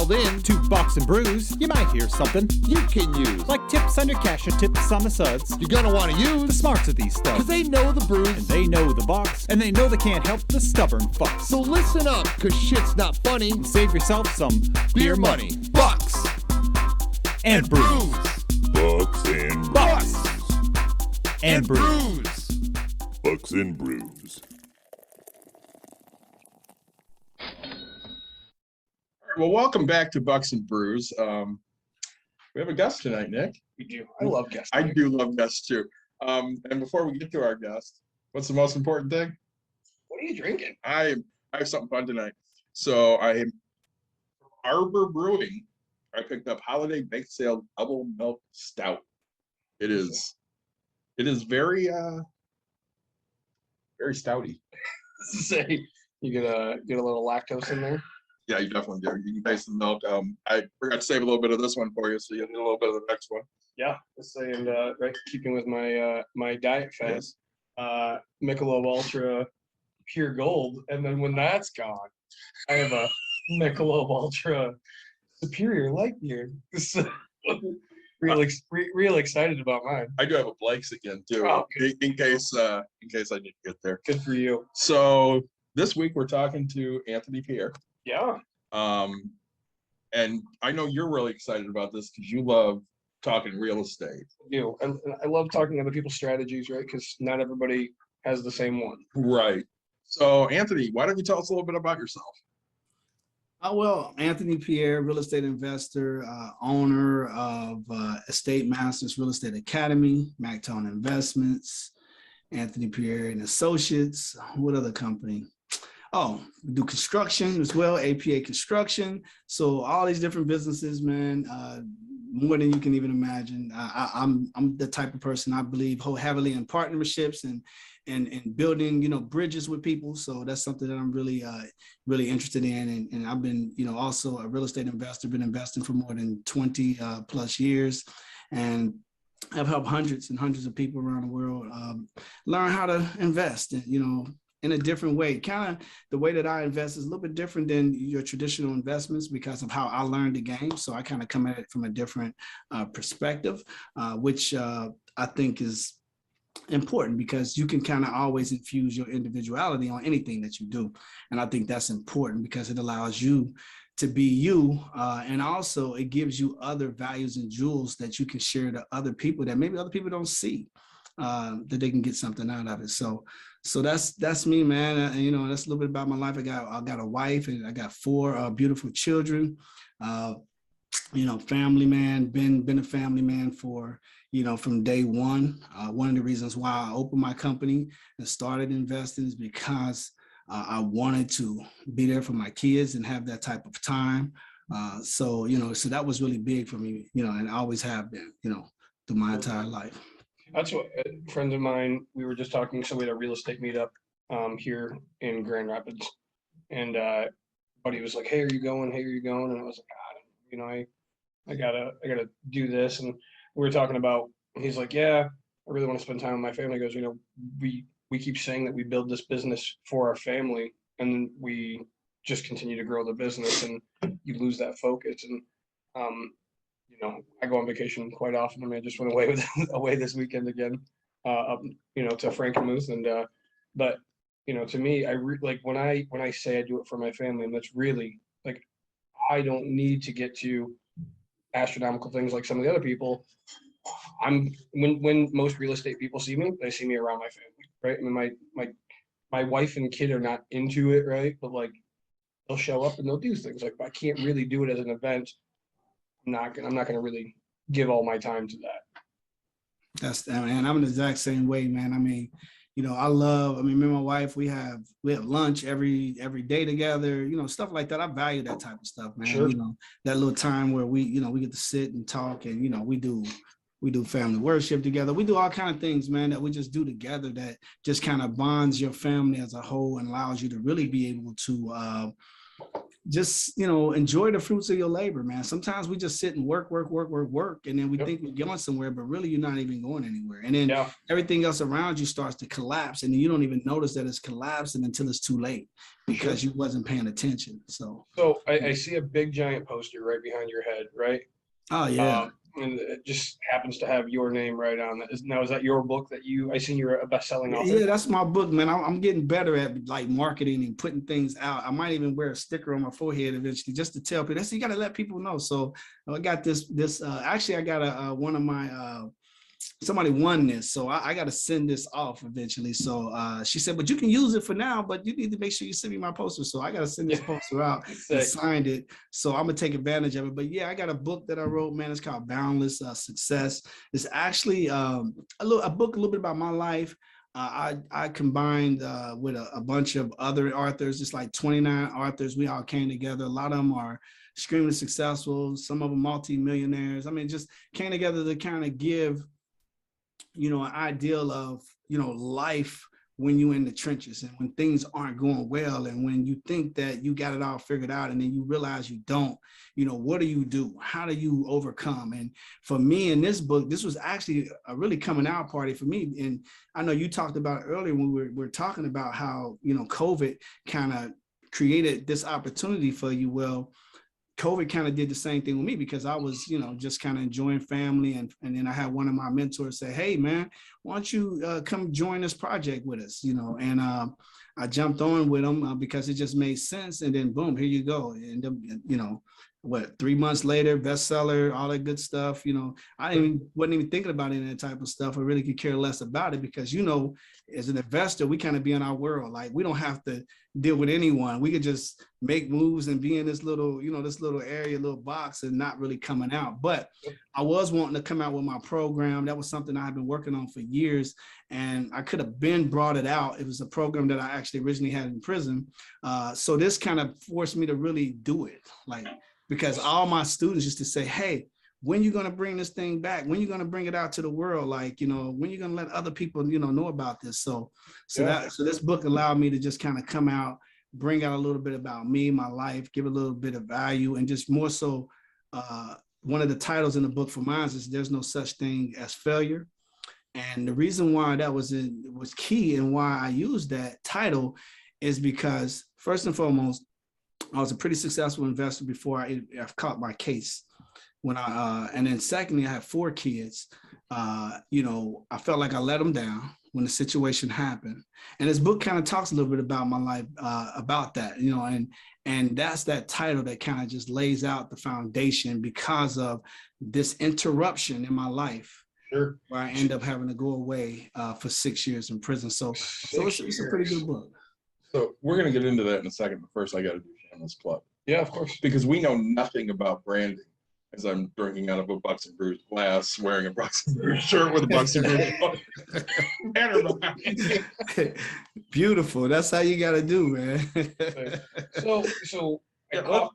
dialed in to Bucks and Brews, you might hear something you can use. Like tips on your cash or tips on the suds. You're gonna want to use the smarts of these studs. Cause they know the brews, and they know the Bucks, and they know they can't help the stubborn fucks. So listen up, cause shit's not funny. And save yourself some beer money. Bucks and Brews. Bucks and Bucks and Brews. Bucks and Brews. Well, welcome back to Bucks and Brews. We have a guest tonight, Nick. We do. I love guests. I do love guests too. And before we get to our guest, what's the most important thing? What are you drinking? I have something fun tonight. So I Arbor Brewing. I picked up Holiday Bake Sale Double Milk Stout. It is very very stouty. Say you get a little lactose in there. Yeah, you definitely do. You can taste the milk. I forgot to save a little bit of this one for you, so you get a little bit of the next one. Yeah, and right, keeping with my my diet fast, Michelob Ultra Pure Gold, and then when that's gone, I have a Michelob Ultra Superior Light Beer. Real excited about mine. I do have a Blake's again too, in case I need to get there. Good for you. So this week we're talking to Anthony Pierre. Yeah. And I know you're really excited about this because you love talking real estate. And I love talking other people's strategies, right? Because not everybody has the same one. Right. So Anthony, why don't you tell us a little bit about yourself? Well, Anthony Pierre, real estate investor, owner of Estate Masters Real Estate Academy, Mactone Investments, Anthony Pierre and Associates. What other company? Oh, we do construction as well, APA Construction. So all these different businesses, man, more than you can even imagine. I'm the type of person I believe heavily in partnerships and building, bridges with people. So that's something that I'm really interested in. And I've been, also a real estate investor, been investing for more than 20 plus years. And I've helped hundreds and hundreds of people around the world learn how to invest, in a different way. Kind of the way that I invest is a little bit different than your traditional investments because of how I learned the game. So I kind of come at it from a different perspective, which I think is important because you can kind of always infuse your individuality on anything that you do. And I think that's important because it allows you to be you. And also it gives you other values and jewels that you can share to other people that maybe other people don't see, that they can get something out of it. So that's me, man. That's a little bit about my life. I got a wife and I got 4 beautiful children. Family man, been a family man for, from day one. One of the reasons why I opened my company and started investing is because I wanted to be there for my kids and have that type of time. So that was really big for me, and I always have been, through my entire life. That's what a friend of mine, we were just talking, so we had a real estate meetup here in Grand Rapids. And buddy was like, hey, are you going? Hey, are you going? And I was like, I gotta do this. And we were talking about, he's like, yeah, I really want to spend time with my family. He goes, we keep saying that we build this business for our family, and then we just continue to grow the business and you lose that focus. And I go on vacation quite often. I mean, I just went away this weekend again, up, to Frankenmuth. And, but, to me, when I say I do it for my family, and that's really like, I don't need to get to astronomical things like some of the other people. When most real estate people see me, they see me around my family, right? I mean, my wife and kid are not into it, right? But like, they'll show up and they'll do things. Like, I can't really do it as an event. I'm not gonna really give all my time to that. Man, I'm the exact same way, man. I mean, me and my wife, we have lunch every day together, stuff like that. I value that type of stuff, man. Sure. That little time where we get to sit and talk, and we do family worship together. We do all kind of things, man, that we just do together that just kind of bonds your family as a whole and allows you to really be able to just, enjoy the fruits of your labor, man. Sometimes we just sit and work, and then we think we're going somewhere, but really you're not even going anywhere. And then everything else around you starts to collapse, and then you don't even notice that it's collapsing until it's too late because you wasn't paying attention. So I see a big giant poster right behind your head, right? Oh yeah. And it just happens to have your name right on it. Is that your book that I seen you're a best-selling author? Yeah, that's my book, man. I'm getting better at like marketing and putting things out. I might even wear a sticker on my forehead eventually just to tell people. You got to let people know. So I got this. Actually, I got one of my somebody won this, so I got to send this off eventually. So she said, but you can use it for now, but you need to make sure you send me my poster. So I got to send this poster out and signed it. So I'm gonna take advantage of it. But yeah, I got a book that I wrote, man. It's called Boundless Success. It's actually a book a little bit about my life. I combined with a bunch of other authors. It's like 29 authors. We all came together. A lot of them are extremely successful. Some of them multi-millionaires. I mean, just came together to kind of give an ideal of, life when you're in the trenches and when things aren't going well. And when you think that you got it all figured out and then you realize you don't, what do you do? How do you overcome? And for me in this book, this was actually a really coming out party for me. And I know you talked about it earlier when we were talking about how, COVID kind of created this opportunity for you. Well, COVID kind of did the same thing with me because I was, just kind of enjoying family. And then I had one of my mentors say, hey, man, why don't you come join this project with us, and I jumped on with them because it just made sense. And then boom, here you go. And, 3 months later, bestseller, all that good stuff. I wasn't even thinking about any of that type of stuff. I really could care less about it because, as an investor, we kind of be in our world. Like we don't have to deal with anyone. We could just make moves and be in this little, this little area, little box and not really coming out. But I was wanting to come out with my program. That was something I had been working on for years. And I could have been brought it out. It was a program that I actually originally had in prison. So this kind of forced me to really do it. Because all my students used to say, hey, when you going to bring this thing back? When you going to bring it out to the world? When you going to let other people, know about this? So this book allowed me to just kind of come out, bring out a little bit about me, my life, give a little bit of value, and just more so, one of the titles in the book for mine is There's No Such Thing as Failure. And the reason why that was key and why I used that title is because first and foremost, I was a pretty successful investor before I caught my case. And then secondly, I had 4 kids. I felt like I let them down when the situation happened. And this book kind of talks a little bit about my life, about that, and that's that title that kind of just lays out the foundation because of this interruption in my life. Sure. Where I end up having to go away for 6 years in prison. So it's a pretty good book. So we're going to get into that in a second, but first I got to do Shameless Plug. Yeah, of course. Because we know nothing about branding. As I'm drinking out of a Bucks and Brews glass, wearing a Bucks and Brews shirt with a Bucks and Brews. Beautiful. That's how you got to do, man. So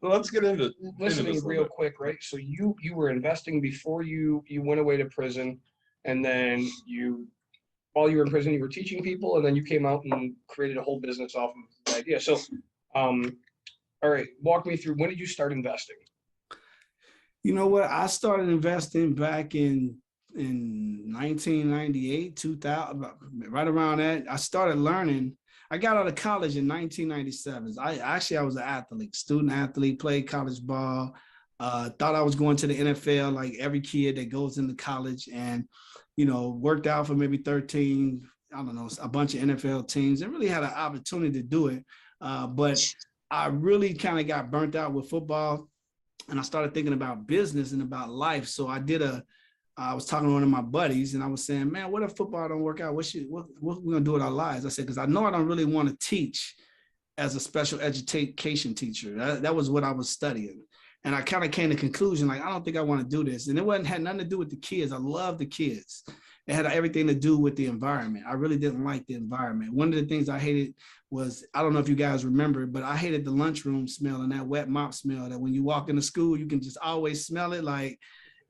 let's get into listening real quick, right? So you were investing before you went away to prison, and then while you were in prison, you were teaching people, and then you came out and created a whole business off of the idea. So, all right, walk me through, when did you start investing? You know what? I started investing back in 1998, 2000, right around that. I started learning. I got out of college in 1997. I was an athlete, student athlete, played college ball, thought I was going to the NFL like every kid that goes into college, and worked out for maybe 13, a bunch of NFL teams, and really had an opportunity to do it. But I really kind of got burnt out with football, and I started thinking about business and about life. So I was talking to one of my buddies, and I was saying, man, what if football don't work out? What we gonna do with our lives? I said, because I know I don't really want to teach as a special education teacher. That was what I was studying. And I kind of came to the conclusion, I don't think I want to do this. And it had nothing to do with the kids. I love the kids. It had everything to do with the environment. I really didn't like the environment. One of the things I hated was, I don't know if you guys remember, but I hated the lunchroom smell and that wet mop smell that when you walk into school, you can just always smell it.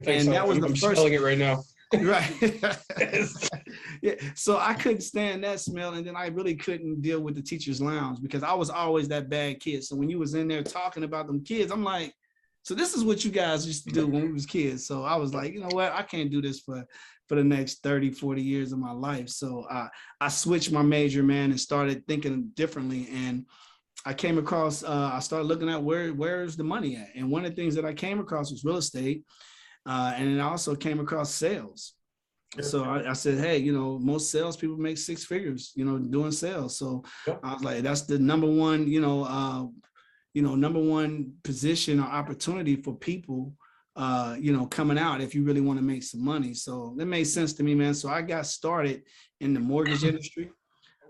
And that was the I'm first. smelling it right now. Right. Yeah. So I couldn't stand that smell. And then I really couldn't deal with the teacher's lounge because I was always that bad kid. So when you was in there talking about them kids, I'm like, so this is what you guys used to do when we was kids. So I was like, you know what? I can't do this for the next 30, 40 years of my life. So I switched my major, man, and started thinking differently. And I came across, I started looking at where's the money at. And one of the things that I came across was real estate. And then I also came across sales. So I said, hey, most salespeople make six figures, doing sales. So I was like, that's the number one, number one position or opportunity for people, coming out if you really want to make some money. So that made sense to me, man. So I got started in the mortgage industry.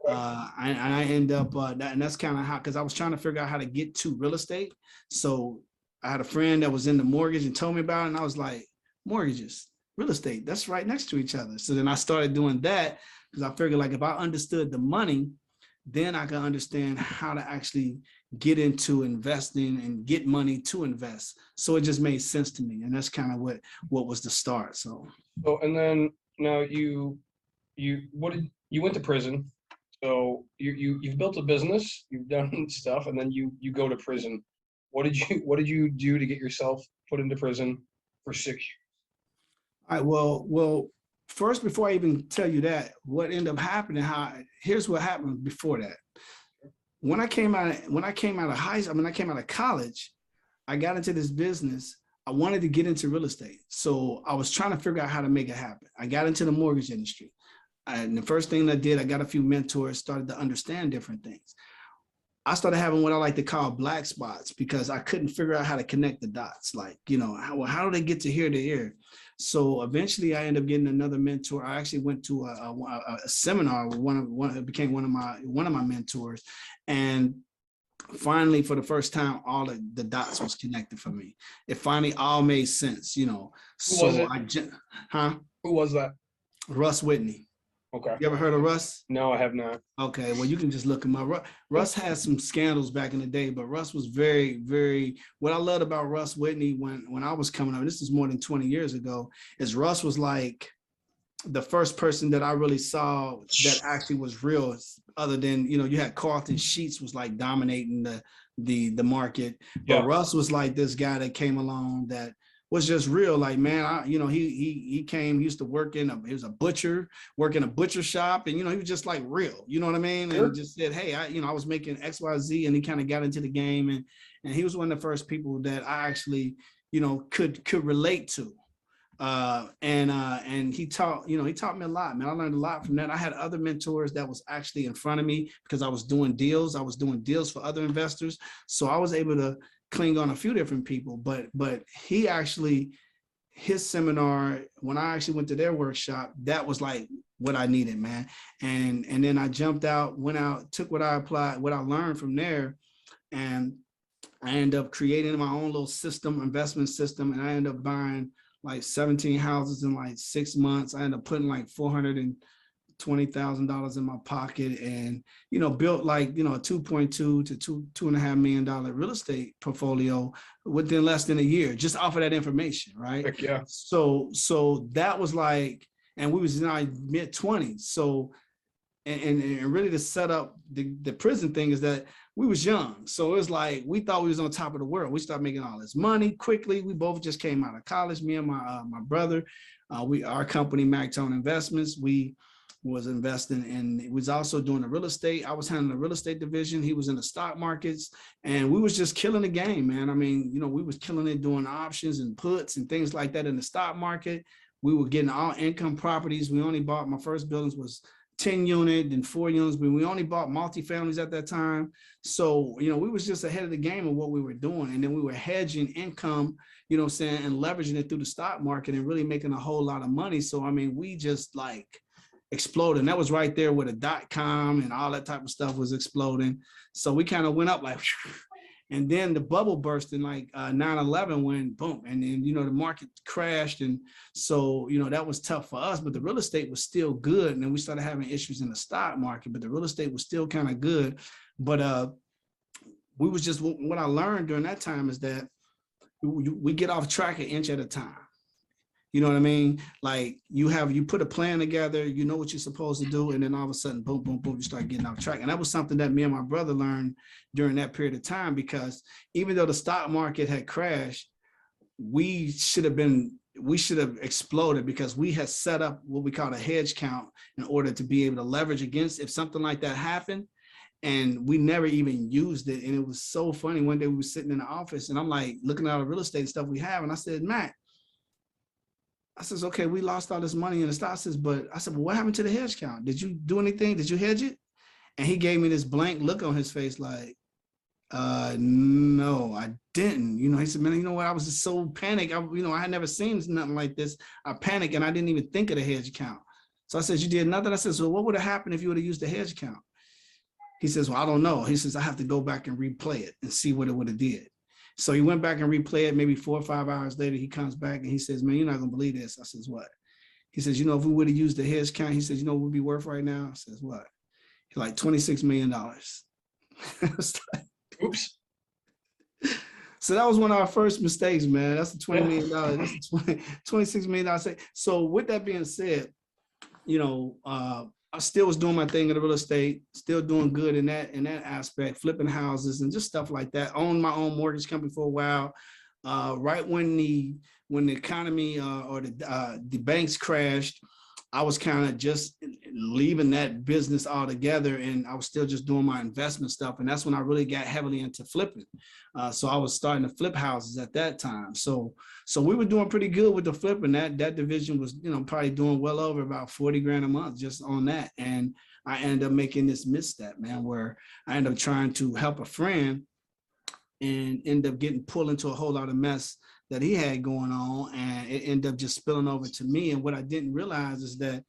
I end up, and that's kind of how, because I was trying to figure out how to get to real estate. So I had a friend that was in the mortgage and told me about it. And I was like, mortgages, real estate, that's right next to each other. So then I started doing that because I figured like if I understood the money, then I can understand how to actually get into investing and get money to invest. So it just made sense to me. And that's kind of what was the start. So and then now you went to prison. So you've built a business, you've done stuff, and then you go to prison. What did you do to get yourself put into prison for 6 years? All right, well, first, before I even tell you that, what ended up happening, here's what happened before that. When I came out of high school, I came out of college, I got into this business. I wanted to get into real estate. So I was trying to figure out how to make it happen. I got into the mortgage industry. And the first thing I did, I got a few mentors, started to understand different things. I started having what I like to call black spots because I couldn't figure out how to connect the dots. Like, how do they get to here to here? So eventually I ended up getting another mentor. I actually went to a seminar with became one of my mentors. And finally, for the first time, all of the dots was connected for me. It finally all made sense, Who was it? Who was that? Russ Whitney. Okay. You ever heard of Russ? No, I have not. Okay, well, you can just look him up. Russ had some scandals back in the day, but Russ was very, very, what I loved about Russ Whitney when I was coming up, this is more than 20 years ago, is Russ was like the first person that I really saw that actually was real, other than, you had Carlton Sheets was like dominating the market. But Russ was like this guy that came along that was just real. Like, man, he came, he used to work he was a butcher, work in a butcher shop. And, he was just like real, you know what I mean? Sure. And just said, hey, I was making XYZ, and he kind of got into the game. And he was one of the first people that I actually, could relate to. And he taught me a lot, man. I learned a lot from that. I had other mentors that was actually in front of me because I was doing deals. I was doing deals for other investors. So I was able to cling on a few different people, but he actually, his seminar, when I actually went to their workshop, that was like what I needed, man. And then I jumped out, went out, took what I learned from there, and I ended up creating my own little investment system, and I ended up buying like 17 houses in like 6 months. I ended up putting like $420,000 in my pocket, and built like a $2.2 to $2.5 million real estate portfolio within less than a year, just off of that information, right? Heck yeah. So that was like, and we was in our mid-20s. So and really to set up the prison thing is that we was young. So it was like we thought we was on top of the world. We started making all this money quickly. We both just came out of college, me and my brother. Our company, Mactone Investments, we was investing in, it was also doing the real estate. I was handling the real estate division. He was in the stock markets, and we was just killing the game, man. I mean, we was killing it doing options and puts and things like that in the stock market. We were getting all income properties. We only bought, my first buildings was 10 unit and 4 units, but we only bought multifamilies at that time. So, we was just ahead of the game of what we were doing. And then we were hedging income, and leveraging it through the stock market and really making a whole lot of money. So, I mean, we just like exploded. And that was right there where the .com and all that type of stuff was exploding. So we kind of went up like, and then the bubble burst in like 9/11 when boom, and then, the market crashed. And so, that was tough for us, but the real estate was still good. And then we started having issues in the stock market, but the real estate was still kind of good. But we was just, what I learned during that time is that we get off track an inch at a time. You know what I mean? Like you put a plan together, you know what you're supposed to do, and then all of a sudden, boom, boom, boom, you start getting off track. And that was something that me and my brother learned during that period of time, because even though the stock market had crashed, we should have exploded, because we had set up what we call a hedge count in order to be able to leverage against if something like that happened. And we never even used it. And it was so funny. One day we were sitting in the office and I'm like looking at all the real estate stuff we have. And I said, Matt, I says, okay, we lost all this money in the stock. But I said, well, what happened to the hedge count? Did you do anything? Did you hedge it? And he gave me this blank look on his face, like, no, I didn't. You know, he said, man, you know what? I was just so panicked. I had never seen nothing like this. I panicked and I didn't even think of the hedge account. So I said, you did nothing? I said, so what would have happened if you would have used the hedge account? He says, well, I don't know. He says, I have to go back and replay it and see what it would have did. So he went back and replayed it. Maybe 4 or 5 hours later, he comes back and he says, man, you're not going to believe this. I says, what? He says, if we would have used the hedge account, he says, what would be worth right now? I says, what? He's like, $26 million. Oops. So that was one of our first mistakes, man. That's the $20 million. That's the $26 million. So with that being said, I still was doing my thing in the real estate, still doing good in that aspect, flipping houses and just stuff like that. Owned my own mortgage company for a while. Right when the economy or the banks crashed, I was kind of just leaving that business altogether, and I was still just doing my investment stuff. And that's when I really got heavily into flipping. So I was starting to flip houses at that time. So we were doing pretty good with the flipping. That division was, probably doing well over about 40 grand a month just on that. And I ended up making this misstep, man, where I ended up trying to help a friend and end up getting pulled into a whole lot of mess that he had going on, and it ended up just spilling over to me. And what I didn't realize is that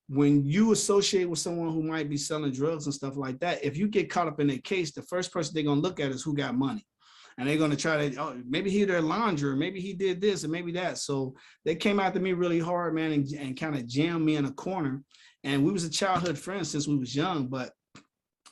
when you associate with someone who might be selling drugs and stuff like that, if you get caught up in their case, the first person they're going to look at is who got money. And they're going to try to, oh, maybe he their launderer, maybe he did this and maybe that. So they came after me really hard, man, and kind of jammed me in a corner. And we was a childhood friend since we was young, but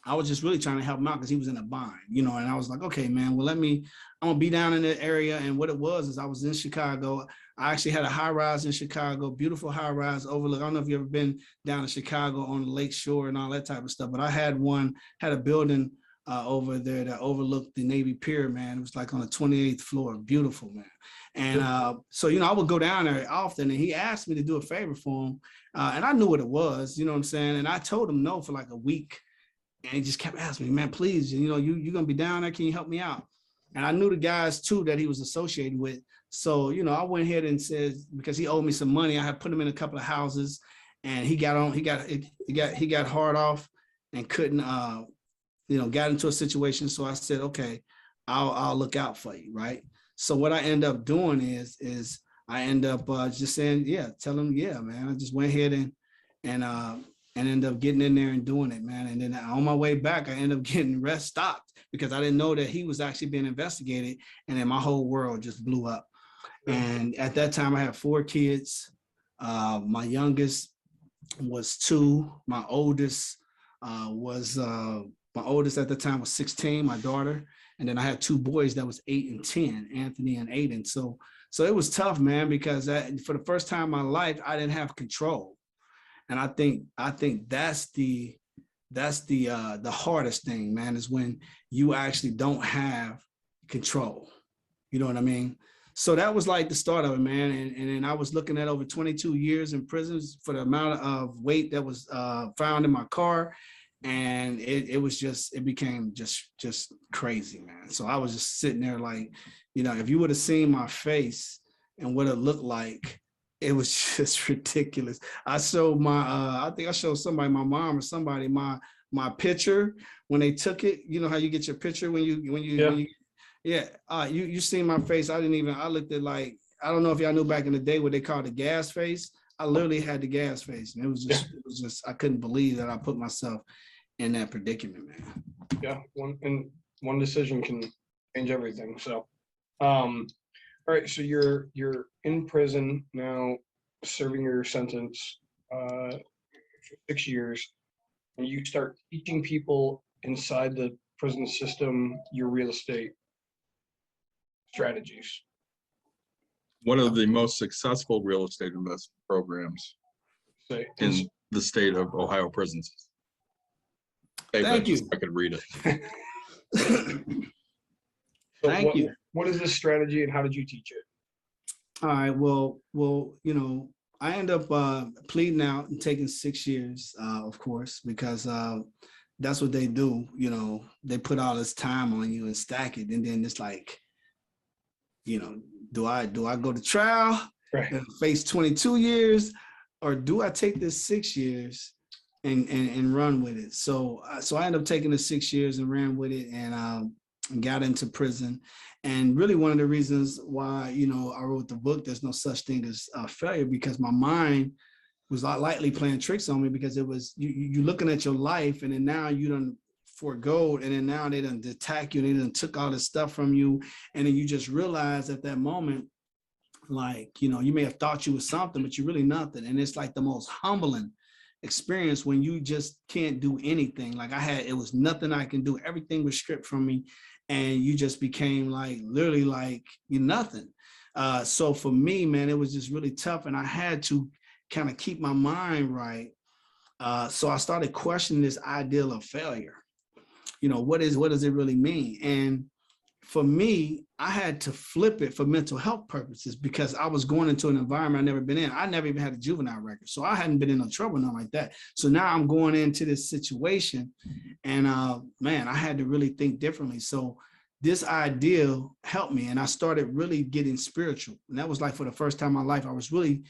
I was just really trying to help him out because he was in a bind, and I was like, okay, man, well, I'm gonna be down in that area. And what it was is I was in Chicago. I actually had a high rise in Chicago, beautiful high rise overlook. I don't know if you've ever been down in Chicago on the lake shore and all that type of stuff, but I had a building over there that overlooked the Navy Pier, man. It was like on the 28th floor, beautiful, man. And so, I would go down there often, and he asked me to do a favor for him. And I knew what it was, you know what I'm saying? And I told him no for like a week. And he just kept asking me, man, please, you're going to be down there. Can you help me out? And I knew the guys too that he was associated with. So, I went ahead and said, because he owed me some money, I had put him in a couple of houses, and he got hard off and couldn't, got into a situation. So I said, okay, I'll look out for you. Right. So what I end up doing is I end up just saying, tell him, man, I just went ahead and end up getting in there and doing it, man. And then on my way back, I ended up getting stopped because I didn't know that he was actually being investigated. And then my whole world just blew up. And at that time, I had 4 kids. My youngest was 2. My oldest at the time was 16, my daughter. And then I had 2 boys that was 8 and 10, Anthony and Aiden. So it was tough, man, because for the first time in my life, I didn't have control. And I think that's the hardest thing, man, is when you actually don't have control. You know what I mean? So that was like the start of it, man. And then I was looking at over 22 years in prison for the amount of weight that was found in my car. And it became just crazy, man. So I was just sitting there like, if you would have seen my face and what it looked like, it was just ridiculous. I showed I think I showed somebody, my mom or somebody, my picture when they took it. You know how you get your picture when you you seen my face. I looked at like, I don't know if y'all knew back in the day what they called the gas face. I literally had the gas face, and it was just I couldn't believe that I put myself in that predicament, man. Yeah, one decision can change everything. So, all right, so you're in prison now, serving your sentence for 6 years, and you start teaching people inside the prison system your real estate strategies. one of the most successful real estate investment programs Say, in the state of Ohio prisons. Thank you. I could read it. so Thank you. What is this strategy and how did you teach it? All right. Well, you know, I end up pleading out and taking 6 years, of course, because that's what they do. You know, they put all this time on you and stack it, and then it's like, you know, do I go to trial Right. and face 22 years, or do I take this 6 years and run with it? So I ended up taking the 6 years and ran with it, and got into prison. And really one of the reasons why, you know, I wrote the book, There's No Such Thing as Failure, because my mind was not lightly playing tricks on me, because it was you looking at your life, and then now you done forego, and then now they done attack you, and they done took all this stuff from you, and then you just realize at that moment, like, you know, you may have thought you was something, but you're really nothing. And it's like the most humbling experience when you just can't do anything. Like it was nothing I can do. Everything was stripped from me, and you just became like literally like you're nothing. So for me, man, it was just really tough, and I had to kind of keep my mind right. So I started questioning this ideal of failure. You know, what does it really mean? And for me, I had to flip it for mental health purposes, because I was going into an environment I'd never been in. I never even had a juvenile record, so I hadn't been in no trouble, nothing like that. So now I'm going into this situation, and man, I had to really think differently. So this ideal helped me, and I started really getting spiritual. And that was like for the first time in my life, I was really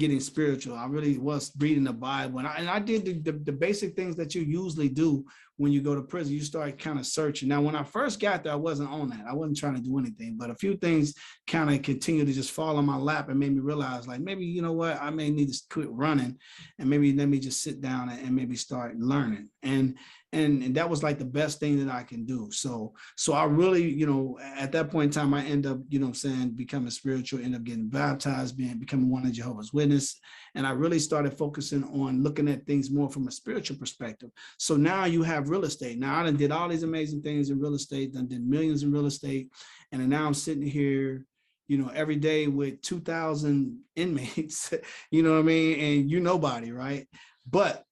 getting spiritual. I really was reading the Bible, and I did the basic things that you usually do when you go to prison. You start kind of searching. Now, when I first got there, I wasn't on that. I wasn't trying to do anything, but a few things kind of continued to just fall on my lap and made me realize, like, maybe, you know what, I may need to quit running, and maybe let me just sit down and maybe start learning. And that was like the best thing that I can do. So I really, you know, at that point in time, I end up, you know what I'm saying, becoming spiritual, end up getting baptized, becoming one of Jehovah's Witnesses. And I really started focusing on looking at things more from a spiritual perspective. So now you have real estate. Now I done did all these amazing things in real estate, done did millions in real estate. And then now I'm sitting here, you know, every day with 2,000 inmates, you know what I mean? And you nobody, right? But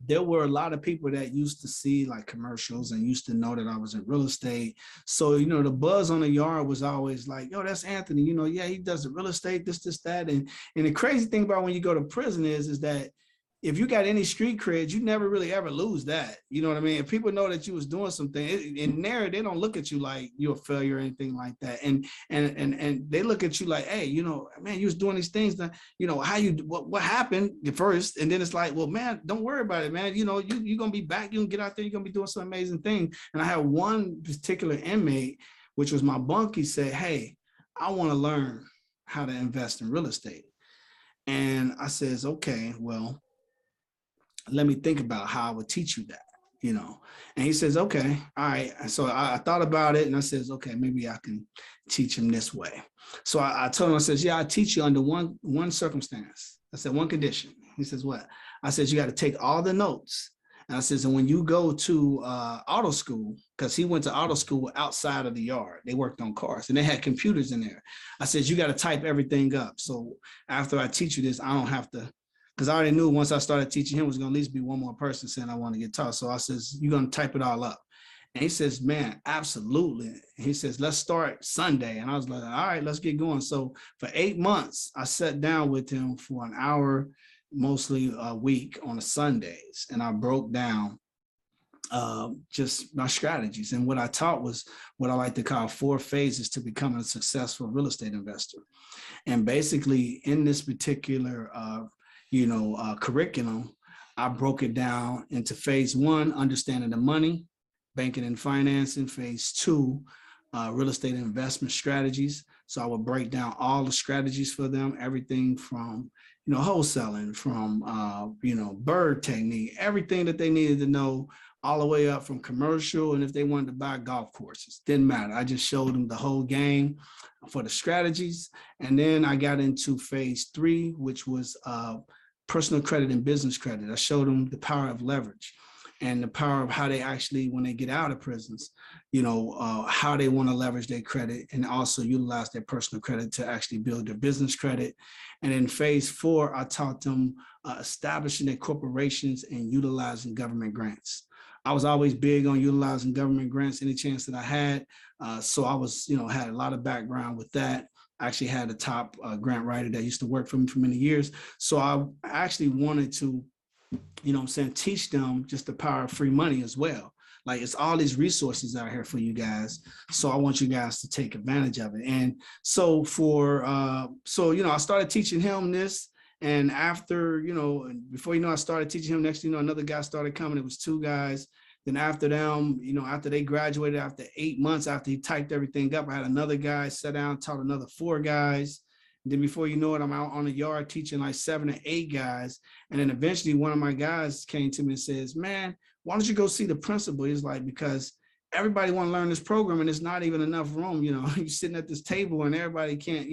there were a lot of people that used to see like commercials and used to know that I was in real estate. So, you know, the buzz on the yard was always like, yo, that's Anthony, you know, yeah, he does the real estate, this, that. And the crazy thing about when you go to prison is that if you got any street creds, you never really ever lose that. You know what I mean? If people know that you was doing something, in there, they don't look at you like you're a failure or anything like that. And they look at you like, hey, you know, man, you was doing these things that, you know, what happened at first? And then it's like, well, man, don't worry about it, man. You know, you're going to be back. You're going to get out there. You're going to be doing some amazing thing. And I had one particular inmate, which was my bunk. He said, hey, I want to learn how to invest in real estate. And I says, okay, well, let me think about how I would teach you that, you know. And he says, okay, all right. So I thought about it, and I says, okay, maybe I can teach him this way. So I told him, I says, yeah, I teach you under one circumstance. I said, one condition. He says, what? I said, you got to take all the notes. And I says, and when you go to auto school, because he went to auto school outside of the yard, they worked on cars and they had computers in there. I says, you got to type everything up. So after I teach you this, I don't have to, because I already knew once I started teaching him, was going to at least be one more person saying, I want to get taught. So I says, you're going to type it all up. And he says, man, absolutely. And he says, let's start Sunday. And I was like, all right, let's get going. So for 8 months, I sat down with him for an hour, mostly a week on the Sundays. And I broke down just my strategies. And what I taught was what I like to call 4 phases to becoming a successful real estate investor. And basically in this particular curriculum, I broke it down into phase 1, understanding the money, banking and financing. Phase 2, real estate investment strategies. So I would break down all the strategies for them, everything from, wholesaling, from, bird technique, everything that they needed to know, all the way up from commercial. And if they wanted to buy golf courses, didn't matter. I just showed them the whole game for the strategies. And then I got into phase 3, which was personal credit and business credit. I showed them the power of leverage. and the power of how they actually, when they get out of prisons, how they want to leverage their credit and also utilize their personal credit to actually build their business credit. And in phase 4, I taught them establishing their corporations and utilizing government grants. I was always big on utilizing government grants any chance that I had. So I was, had a lot of background with that. I actually had a top grant writer that used to work for me for many years. So I actually wanted to, teach them just the power of free money as well. Like, it's all these resources out here for you guys. So I want you guys to take advantage of it. And so I started teaching him this. And after, before I started teaching him, next, another guy started coming. It was 2 guys. Then after them, after they graduated, after 8 months, after he typed everything up, I had another guy sit down, taught another 4 guys. And then before you know it, I'm out on the yard teaching like 7 or 8 guys. And then eventually one of my guys came to me and says, "Man, why don't you go see the principal?" He's like, "Because everybody want to learn this program and there's not even enough room. You're sitting at this table and everybody can't,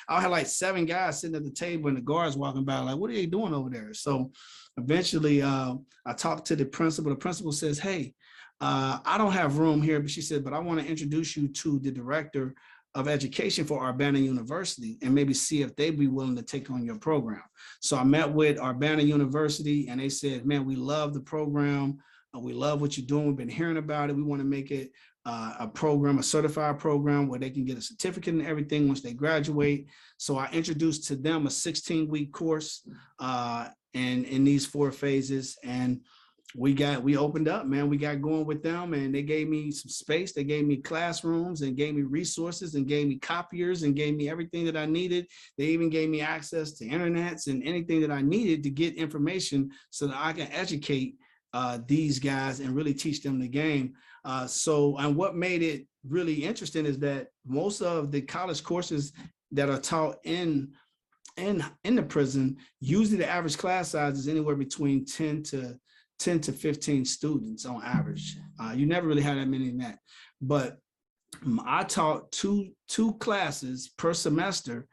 I'll have like 7 guys sitting at the table and the guards walking by like, what are they doing over there?" So eventually I talked to the principal. The principal says, "Hey, I don't have room here," but she said, "But I want to introduce you to the director of education for Urbana University and maybe see if they'd be willing to take on your program." So I met with Urbana University and they said, "Man, we love the program. We love what you're doing. We've been hearing about it. We want to make it a program, a certified program where they can get a certificate and everything once they graduate." So I introduced to them a 16-week course in these 4 phases. And we opened up, man. We got going with them and they gave me some space. They gave me classrooms and gave me resources and gave me copiers and gave me everything that I needed. They even gave me access to internets and anything that I needed to get information so that I can educate these guys and really teach them the game. And what made it really interesting is that most of the college courses that are taught in the prison, usually the average class size is anywhere between 10 to 15 students on average. You never really had that many in that. But I taught two classes per semester.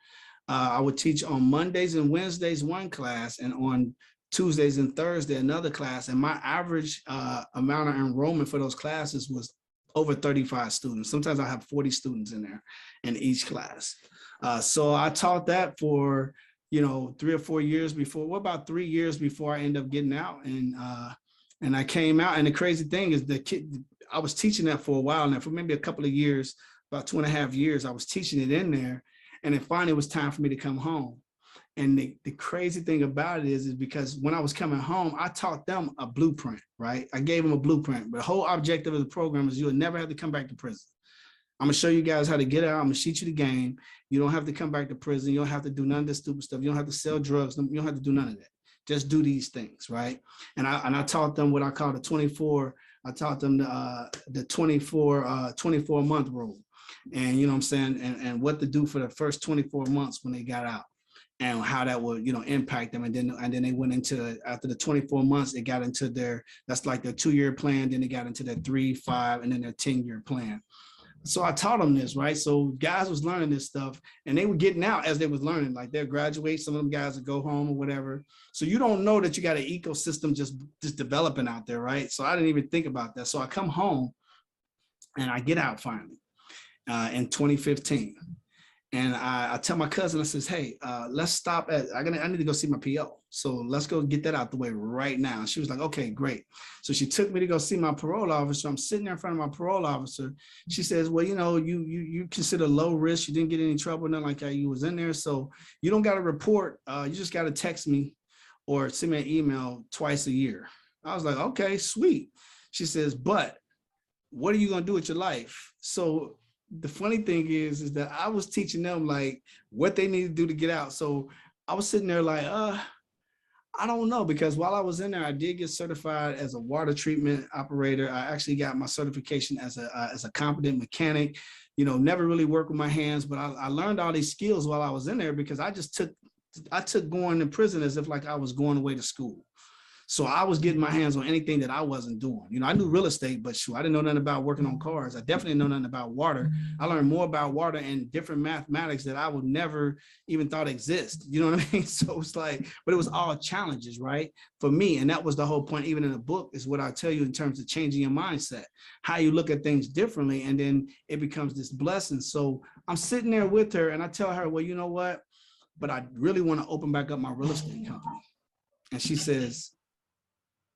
I would teach on Mondays and Wednesdays 1 class, and on Tuesdays and Thursday another class. And my average amount of enrollment for those classes was over 35 students. Sometimes I have 40 students in there in each class. So I taught that for 3 or 4 years before, about 3 years before I ended up getting out. And I came out, and the crazy thing is I was teaching that for a while now, for maybe a couple of years, about 2.5 years, I was teaching it in there. And then finally it was time for me to come home. And the crazy thing about it is because when I was coming home, I taught them a blueprint, right? I gave them a blueprint, but the whole objective of the program is you'll never have to come back to prison. I'm gonna show you guys how to get out. I'm gonna teach you the game. You don't have to come back to prison. You don't have to do none of this stupid stuff. You don't have to sell drugs. You don't have to do none of that. Just do these things, right? And I taught them what I call the 24. I taught them the 24-month rule, and what I'm saying, and what to do for the first 24 months when they got out, and how that would impact them. And then they went into, after the 24 months, they got into that's like their 2-year plan. Then they got into their 3, 5, and then their 10-year plan. So I taught them this, right? So guys was learning this stuff and they were getting out as they was learning, like they'll graduate. Some of them guys would go home or whatever. So you don't know that you got an ecosystem just developing out there, right? So I didn't even think about that. So I come home and I get out finally in 2015. And I tell my cousin, I says, "Hey, let's stop at, I need to go see my PO. So let's go get that out the way right now." She was like, "Okay, great." So she took me to go see my parole officer. I'm sitting there in front of my parole officer. She says, "Well, you consider low risk. You didn't get any trouble, nothing like that. You was in there. So you don't got to report. You just got to text me or send me an email twice a year." I was like, "Okay, sweet." She says, "But what are you going to do with your life?" So the funny thing is that I was teaching them like what they need to do to get out. So I was sitting there like, I don't know, because while I was in there, I did get certified as a water treatment operator. I actually got my certification as a competent mechanic. Never really worked with my hands, but I learned all these skills while I was in there because I took going to prison as if like I was going away to school. So I was getting my hands on anything that I wasn't doing. You know, I knew real estate, but shoot, I didn't know nothing about working on cars. I definitely didn't know nothing about water. I learned more about water and different mathematics that I would never even thought exist. You know what I mean? So it's like, but it was all challenges, right? For me. And that was the whole point, even in the book, is what I tell you in terms of changing your mindset, how you look at things differently. And then it becomes this blessing. So I'm sitting there with her and I tell her, well, you know what? But I really want to open back up my real estate company. And she says,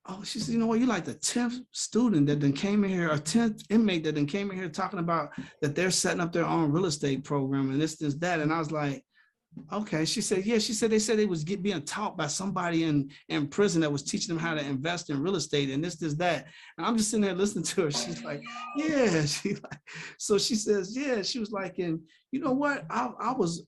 oh, she said, you know what, you're like the 10th student that then came in here, or 10th inmate that then came in here talking about that they're setting up their own real estate program and this, that. And I was like, okay. She said, yeah, she said they was being taught by somebody in prison that was teaching them how to invest in real estate and this, that. And I'm just sitting there listening to her. She's like, yeah. She like, so she says, yeah, she was like, and you know what? I was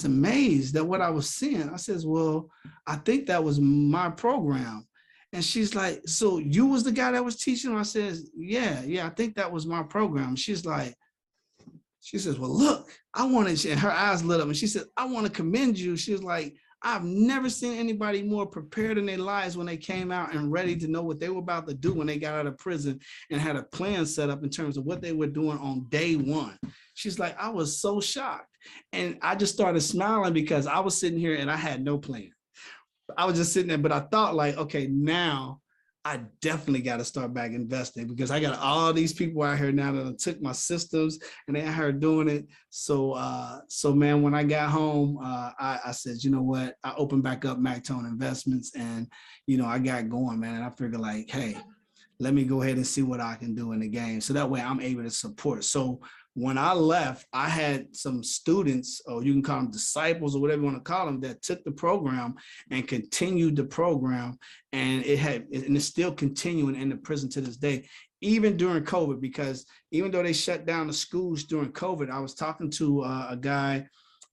amazed at what I was seeing. I says, well, I think that was my program. And she's like, so you was the guy that was teaching? I says, yeah, I think that was my program. She says, well, look, I want to, and her eyes lit up and she said, I want to commend you. She was like, I've never seen anybody more prepared in their lives when they came out and ready to know what they were about to do when they got out of prison and had a plan set up in terms of what they were doing on day one. She's like, I was so shocked. And I just started smiling because I was sitting here and I had no plan. I was just sitting there, but I thought like, okay, now I definitely got to start back investing because I got all these people out here now that took my systems and they out here doing it. So man, when I got home, I said, you know what? I opened back up Mactone Investments and, you know, I got going, man. And I figured like, hey, let me go ahead and see what I can do in the game. So that way I'm able to support. So when I left, I had some students, or you can call them disciples or whatever you want to call them, that took the program and continued the program. And it's still continuing in the prison to this day, even during COVID, because even though they shut down the schools during COVID, I was talking to a guy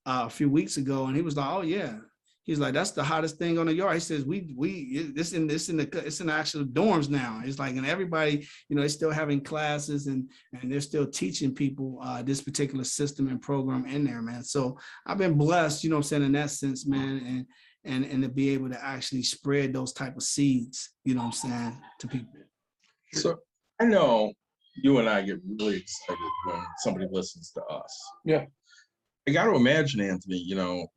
a few weeks ago and he was like, oh yeah. He's like, that's the hottest thing on the yard. He says, it's in the actual dorms now. It's like, and everybody, you know, they're still having classes and they're still teaching people this particular system and program in there, man. So I've been blessed, you know what I'm saying, in that sense, man, and to be able to actually spread those type of seeds, you know what I'm saying, to people. So I know you and I get really excited when somebody listens to us. Yeah. I got to imagine, Anthony, you know,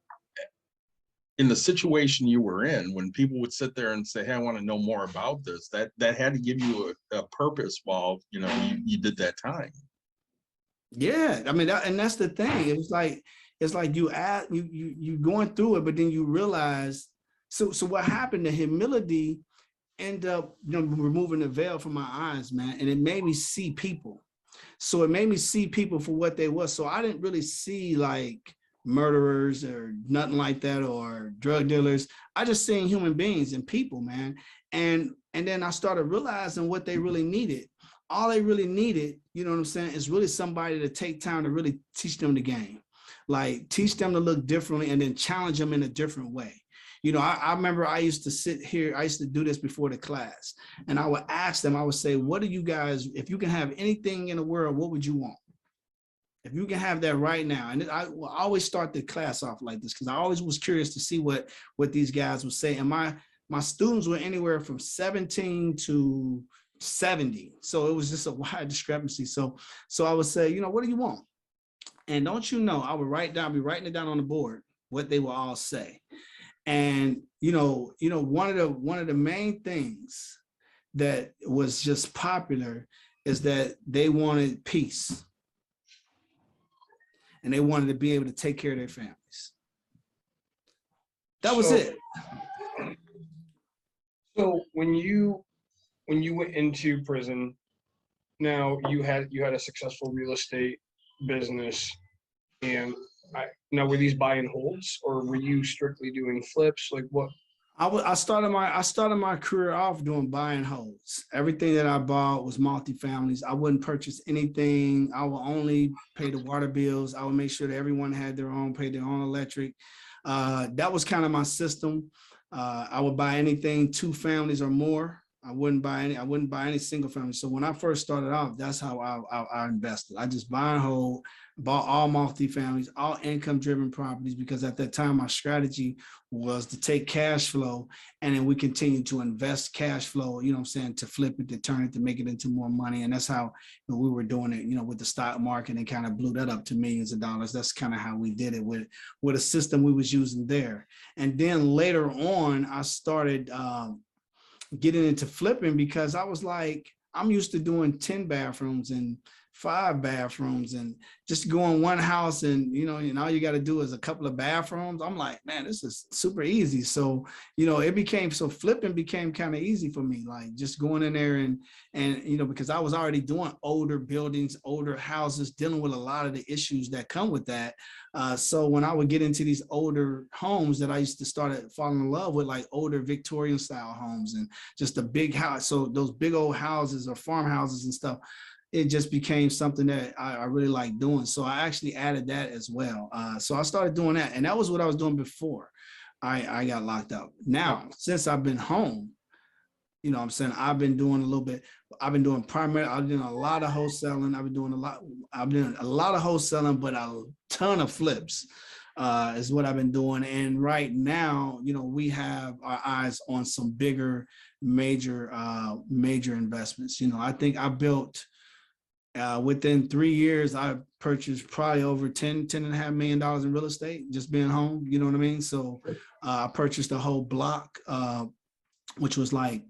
in the situation you were in, when people would sit there and say, hey, I want to know more about this, that had to give you a purpose while, you know, you did that time. Yeah. I mean, and that's the thing. It was like, it's like you going through it, but then you realize, so what happened, the humility ended up, you know, removing the veil from my eyes, man. And it made me see people. So it made me see people for what they were. So I didn't really see like murderers or nothing like that, or drug dealers. I just seen human beings and people, man. And then I started realizing what they really needed. All they really needed, you know what I'm saying, is really somebody to take time to really teach them the game. Like teach them to look differently and then challenge them in a different way. You know, I remember I used to sit here, I used to do this before the class, and I would ask them, I would say, what do you guys, if you can have anything in the world, what would you want? If you can have that right now. And I will always start the class off like this because I always was curious to see what these guys would say. And my students were anywhere from 17 to 70. So it was just a wide discrepancy. So I would say, you know, what do you want? And don't you know, I would be writing it down on the board, what they will all say. And, you know, one of the main things that was just popular is that they wanted peace. And they wanted to be able to take care of their families. That was it. So when you went into prison, now you had a successful real estate business, and now were these buy and holds, or were you strictly doing flips? Like what? I started my career off doing buy and holds. Everything that I bought was multifamilies. I wouldn't purchase anything. I would only pay the water bills. I would make sure that everyone had paid their own electric. That was kind of my system. I would buy anything 2 families or more. I wouldn't buy any single family. So when I first started off, that's how I invested. I just buy and hold, bought all multifamilies, all income driven properties, because at that time my strategy was to take cash flow and then we continue to invest cash flow, you know what I'm saying, to flip it, to turn it, to make it into more money. And that's how we were doing it, with the stock market, and kind of blew that up to millions of dollars. That's kind of how we did it with a system we was using there. And then later on, I started getting into flipping, because I was like, I'm used to doing 10 bathrooms and 5 bathrooms and just going one house, and all you got to do is a couple of bathrooms. I'm like, man, this is super easy. So flipping became kind of easy for me, like just going in there and because I was already doing older buildings, older houses, dealing with a lot of the issues that come with that. So when I would get into these older homes that I used to start falling in love with, like older Victorian style homes and just a big house. So those big old houses or farmhouses and stuff, it just became something that I really like doing. So I actually added that as well. So I started doing that, and that was what I was doing before I got locked up. Now, since I've been home, I'm saying I've been doing a little bit. I've been doing a lot of wholesaling. I've been doing a lot of wholesaling, but a ton of flips is what I've been doing. And right now, we have our eyes on some bigger, major investments. I think I built within 3 years, I purchased probably over $10.5 million in real estate, just being home. You know what I mean? So I purchased a whole block, which was like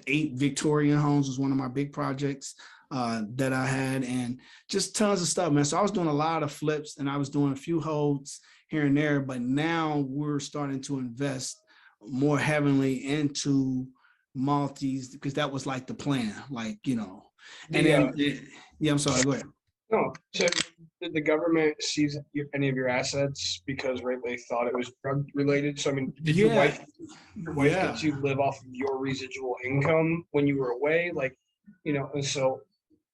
8 Victorian homes, was one of my big projects that I had, and just tons of stuff, man. So I was doing a lot of flips, and I was doing a few holds here and there, but now we're starting to invest more heavily into multis, because that was like the plan, I'm sorry, go ahead. No, so did the government seize any of your assets because they thought it was drug related? So I mean, did your wife get to live off of your residual income when you were away? And so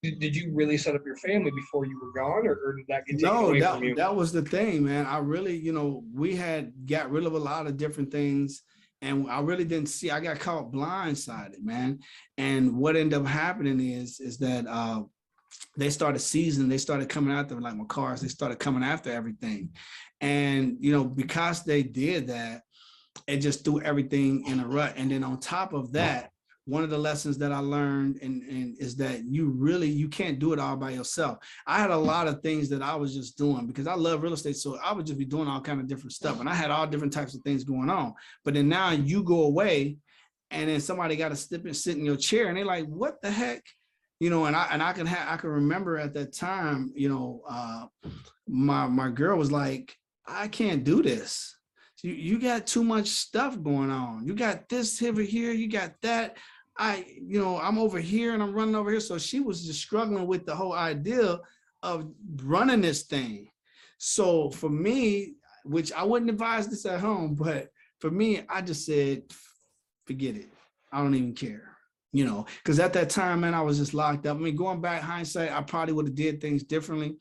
did you really set up your family before you were gone, or did that get taken away from you? That was the thing, man. I really, we had got rid of a lot of different things, and I really didn't see. I got caught blindsided, man. And what ended up happening is that they started seizing. They started coming after, like my cars. They started coming after everything, and because they did that, it just threw everything in a rut. And then on top of that, one of the lessons that I learned and is that you can't do it all by yourself. I had a lot of things that I was just doing because I love real estate. So I would just be doing all kind of different stuff, and I had all different types of things going on. But then now you go away, and then somebody got to sit in your chair, and they're like, what the heck? And I can remember at that time, my girl was like, I can't do this. You got too much stuff going on. You got this over here, you got that. I'm over here and I'm running over here. So she was just struggling with the whole idea of running this thing. So for me, which I wouldn't advise this at home, but for me, I just said, forget it. I don't even care. Because at that time, man, I was just locked up. I mean, going back hindsight, I probably would have did things differently,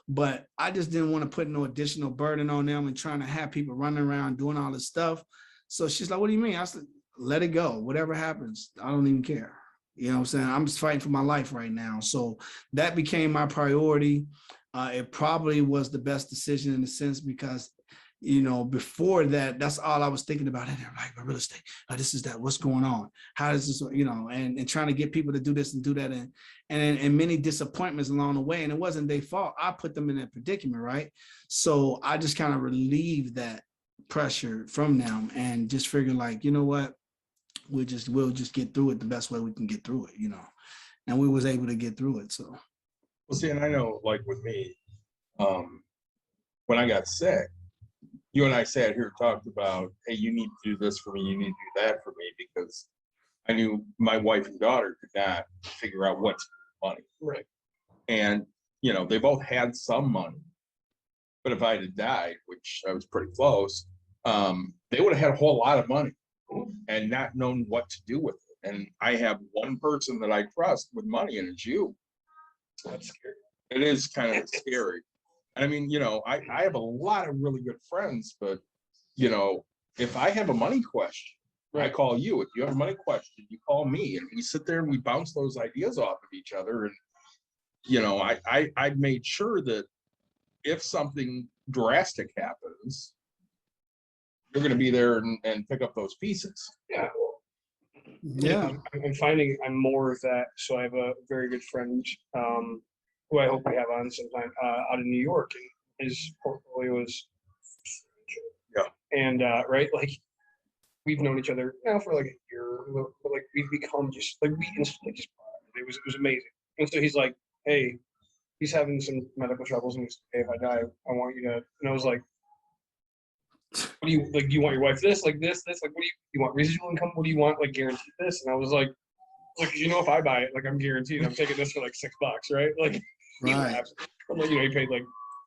but I just didn't want to put no additional burden on them and trying to have people running around doing all this stuff. So she's like, what do you mean? I said, let it go. Whatever happens, I don't even care. You know what I'm saying? I'm just fighting for my life right now. So that became my priority. It probably was the best decision in a sense, because before that, that's all I was thinking about. And they're like, my real estate, this is that, what's going on? How does this, and trying to get people to do this and do that. And many disappointments along the way. And it wasn't their fault. I put them in that predicament, right? So I just kind of relieved that pressure from them and just figured like, you know what, we'll just get through it the best way we can get through it, and we was able to get through it. So. Well, see, and I know, like with me, when I got sick, you and I sat here and talked about, hey, you need to do this for me, you need to do that for me, because I knew my wife and daughter could not figure out what to do with money. Right. And, they both had some money, but if I had died, which I was pretty close, they would have had a whole lot of money and not known what to do with it. And I have one person that I trust with money, and it's you. That's scary. It is kind of scary. I mean, I have a lot of really good friends, but, if I have a money question, I call you. If you have a money question, you call me, and we sit there and we bounce those ideas off of each other. And I made sure that if something drastic happens, you're going to be there and pick up those pieces. Yeah. Yeah. I'm finding I'm more of that. So I have a very good friend who I hope we have on sometime out in New York, and his portfolio is and right, like we've known each other now for like a year, but like we've become just like we instantly just it was amazing. And so he's like, hey, he's having some medical troubles, and he's hey, if I die, I want you to. And I was like, what do you like? Do you want your wife this, like this? Like, what do you want? Residual income? What do you want? Like guaranteed this? And I was like, if I buy it, like I'm guaranteed, I'm taking this for like $6, right? Like, Right. I'm like, he paid like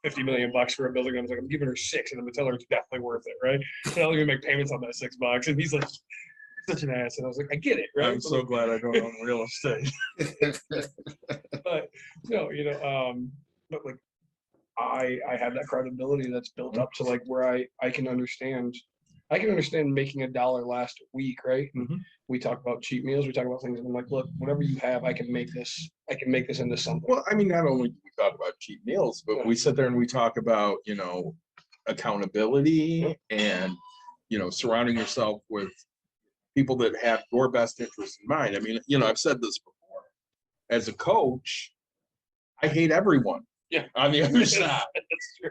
$50 million for a building. I was like, I'm giving her 6, and I'm gonna tell her it's definitely worth it, right? And I'll even make payments on that $6. And he's like, such an ass. And I was like, I get it, right? I'm so glad I don't own real estate. But but like I have that credibility that's built up to like where I can understand making $1 last week, right? And we talk about cheap meals, we talk about things, and I'm like, look, whatever you have, I can make this into something. Well, I mean, not only do we talk about cheap meals, but we sit there and we talk about, accountability and, surrounding yourself with people that have your best interest in mind. I mean, I've said this before. As a coach, I hate everyone. Yeah. On the other side. That's true.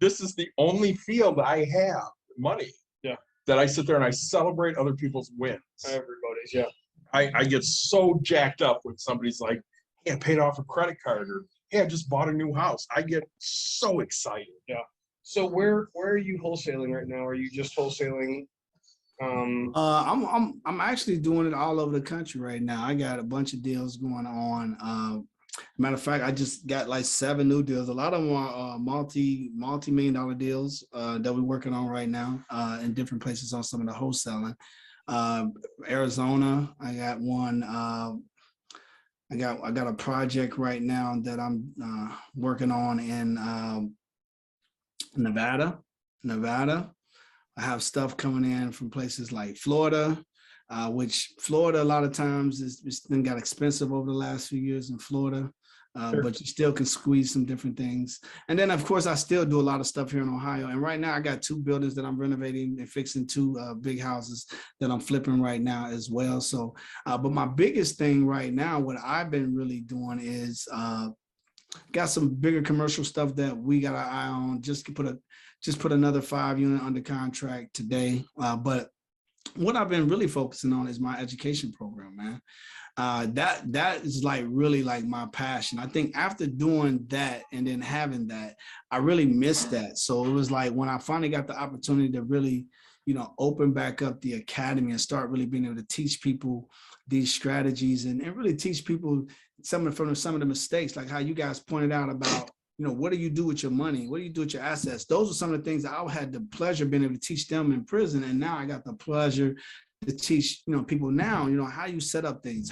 This is the only field I have money. Yeah. That I sit there and I celebrate other people's wins. Everybody's, yeah. I get so jacked up when somebody's like, hey, I paid off a credit card, or hey, I just bought a new house. I get so excited. Yeah. So where are you wholesaling right now? Are you just wholesaling? I'm actually doing it all over the country right now. I got a bunch of deals going on. Matter of fact, I just got like 7 new deals. A lot of them are multi-million-dollar deals that we're working on right now in different places on some of the wholesaling. Arizona, I got one. I got a project right now that I'm working on in Nevada. I have stuff coming in from places like Florida, which Florida a lot of times it's been got expensive over the last few years in Florida, Sure. but you still can squeeze some different things. And then of course I still do a lot of stuff here in Ohio. And right now I got 2 buildings that I'm renovating and fixing 2 big houses that I'm flipping right now as well. So, but my biggest thing right now, what I've been really doing is got some bigger commercial stuff that we got our eye on. Just put another 5 unit under contract today. But what I've been really focusing on is my education program, man. That is like really like my passion. I think after doing that and then having that, I really missed that. So it was like when I finally got the opportunity to really, open back up the academy and start really being able to teach people these strategies and really teach people some of the mistakes, like how you guys pointed out about, what do you do with your money? What do you do with your assets? Those are some of the things that I had the pleasure of being able to teach them in prison. And now I got the pleasure to teach, people now, how you set up things,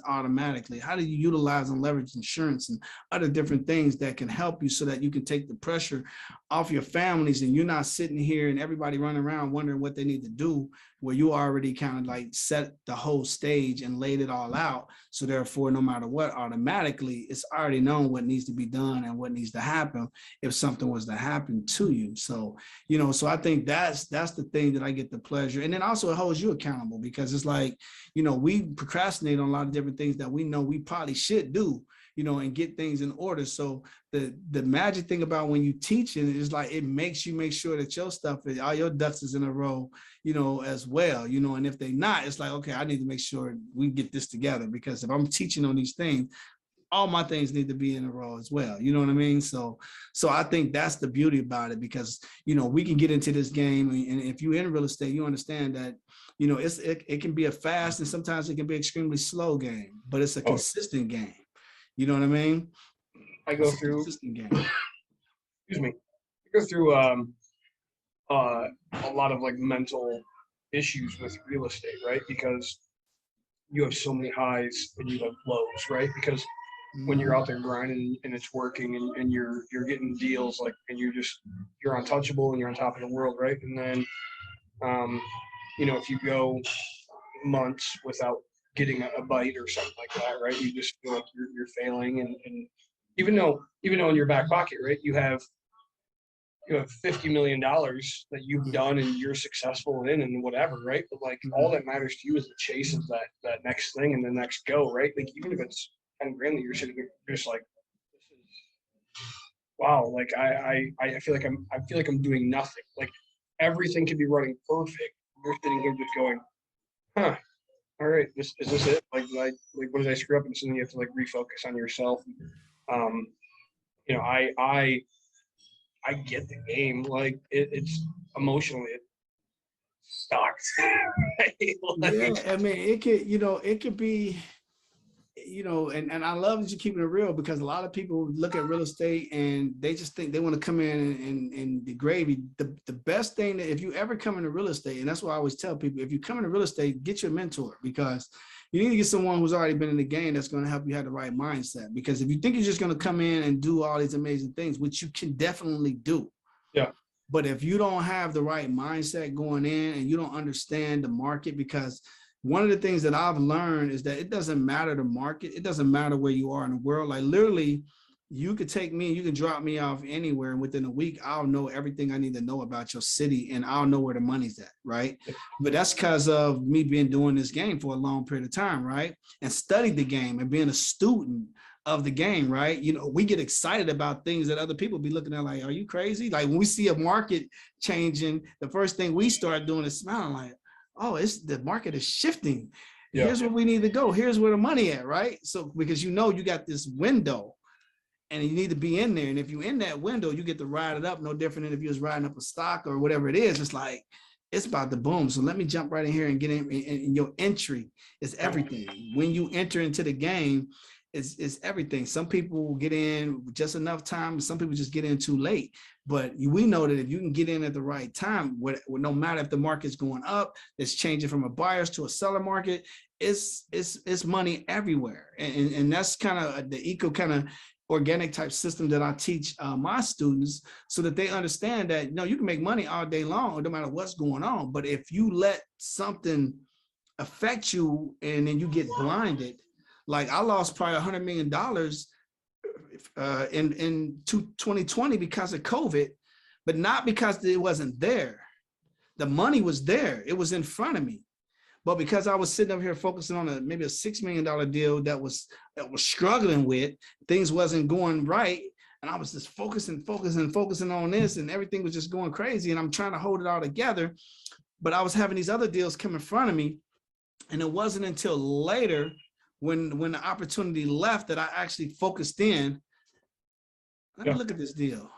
automatically, how do you utilize and leverage insurance and other different things that can help you so that you can take the pressure off your families and you're not sitting here and everybody running around wondering what they need to do, where you already kind of like set the whole stage and laid it all out. So therefore, no matter what, automatically it's already known what needs to be done and what needs to happen if something was to happen to you. So, so I think that's the thing that I get the pleasure. And then also it holds you accountable because it's like, we procrastinate on a lot of different things that we know we probably should do, and get things in order. So the magic thing about when you teach it is like, it makes you make sure that your stuff, all your ducks is in a row, as well, and if they're not, it's like, okay, I need to make sure we get this together because if I'm teaching on these things, all my things need to be in a row as well. You know what I mean? So I think that's the beauty about it because, we can get into this game. And if you're in real estate, you understand that, it can be a fast and sometimes it can be extremely slow game, but it's a consistent game. You know what I mean? I go through, consistent game. Excuse me. I go through a lot of like mental issues with real estate, right? Because you have so many highs and you have lows, right? Because when you're out there grinding and it's working and you're getting deals like and you're untouchable and you're on top of the world, right? And then you know, if you go months without getting a bite or something like that, right? You just feel like you're failing, and even though in your back pocket, right, you have $50 million that you've done and you're successful in and whatever, right? But like all that matters to you is the chase of that next thing and the next go, right? Like even if it's 10 grand that you're sitting there just like, this is wow, like I feel like I'm doing nothing. Like everything could be running perfect. You're sitting here just going, huh, all right, is this it? Like what did I screw up? And so then you have to like refocus on yourself. You know, I get the game. Like it's emotionally it sucks. Like, Yeah, I mean, it could be, and I love that you keeping it real, because a lot of people look at real estate and they just think they want to come in and the gravy. The best thing that if you ever come into real estate, and that's what I always tell people, if you come into real estate, get your mentor, because you need to get someone who's already been in the game that's going to help you have the right mindset. Because if you think you're just going to come in and do all these amazing things, which you can definitely do. Yeah. But if you don't have the right mindset going in and you don't understand the market, because one of the things that I've learned is that it doesn't matter the market. It doesn't matter where you are in the world. Like literally, you could take me, you can drop me off anywhere, and within a week, I'll know everything I need to know about your city, and I'll know where the money's at, right? But that's because of me being doing this game for a long period of time, right? And studied the game and being a student of the game, right? You know, we get excited about things that other people be looking at like, are you crazy? Like when we see a market changing, the first thing we start doing is smiling like, oh, the market is shifting. Yeah. Here's where we need to go. Here's where the money at, right? So because you got this window and you need to be in there. And if you're in that window, you get to ride it up, no different than if you was riding up a stock or whatever it is. It's like, it's about to boom. So let me jump right in here and get in. And your entry is everything. When you enter into the game, it's everything. Some people get in just enough time. Some people just get in too late. But we know that if you can get in at the right time, no matter if the market's going up, it's changing from a buyer's to a seller market, it's money everywhere. And that's kind of the eco kind of organic type system that I teach my students, so that they understand that, you can make money all day long, no matter what's going on. But if you let something affect you and then you get blinded, like I lost probably $100 million in 2020 because of COVID, but not because it wasn't there. The money was there. It was in front of me. But because I was sitting up here focusing on maybe a $6 million deal that was struggling with, things wasn't going right. And I was just focusing on this, and everything was just going crazy. And I'm trying to hold it all together. But I was having these other deals come in front of me. And it wasn't until later when the opportunity left that I actually focused in. Let me look at this deal.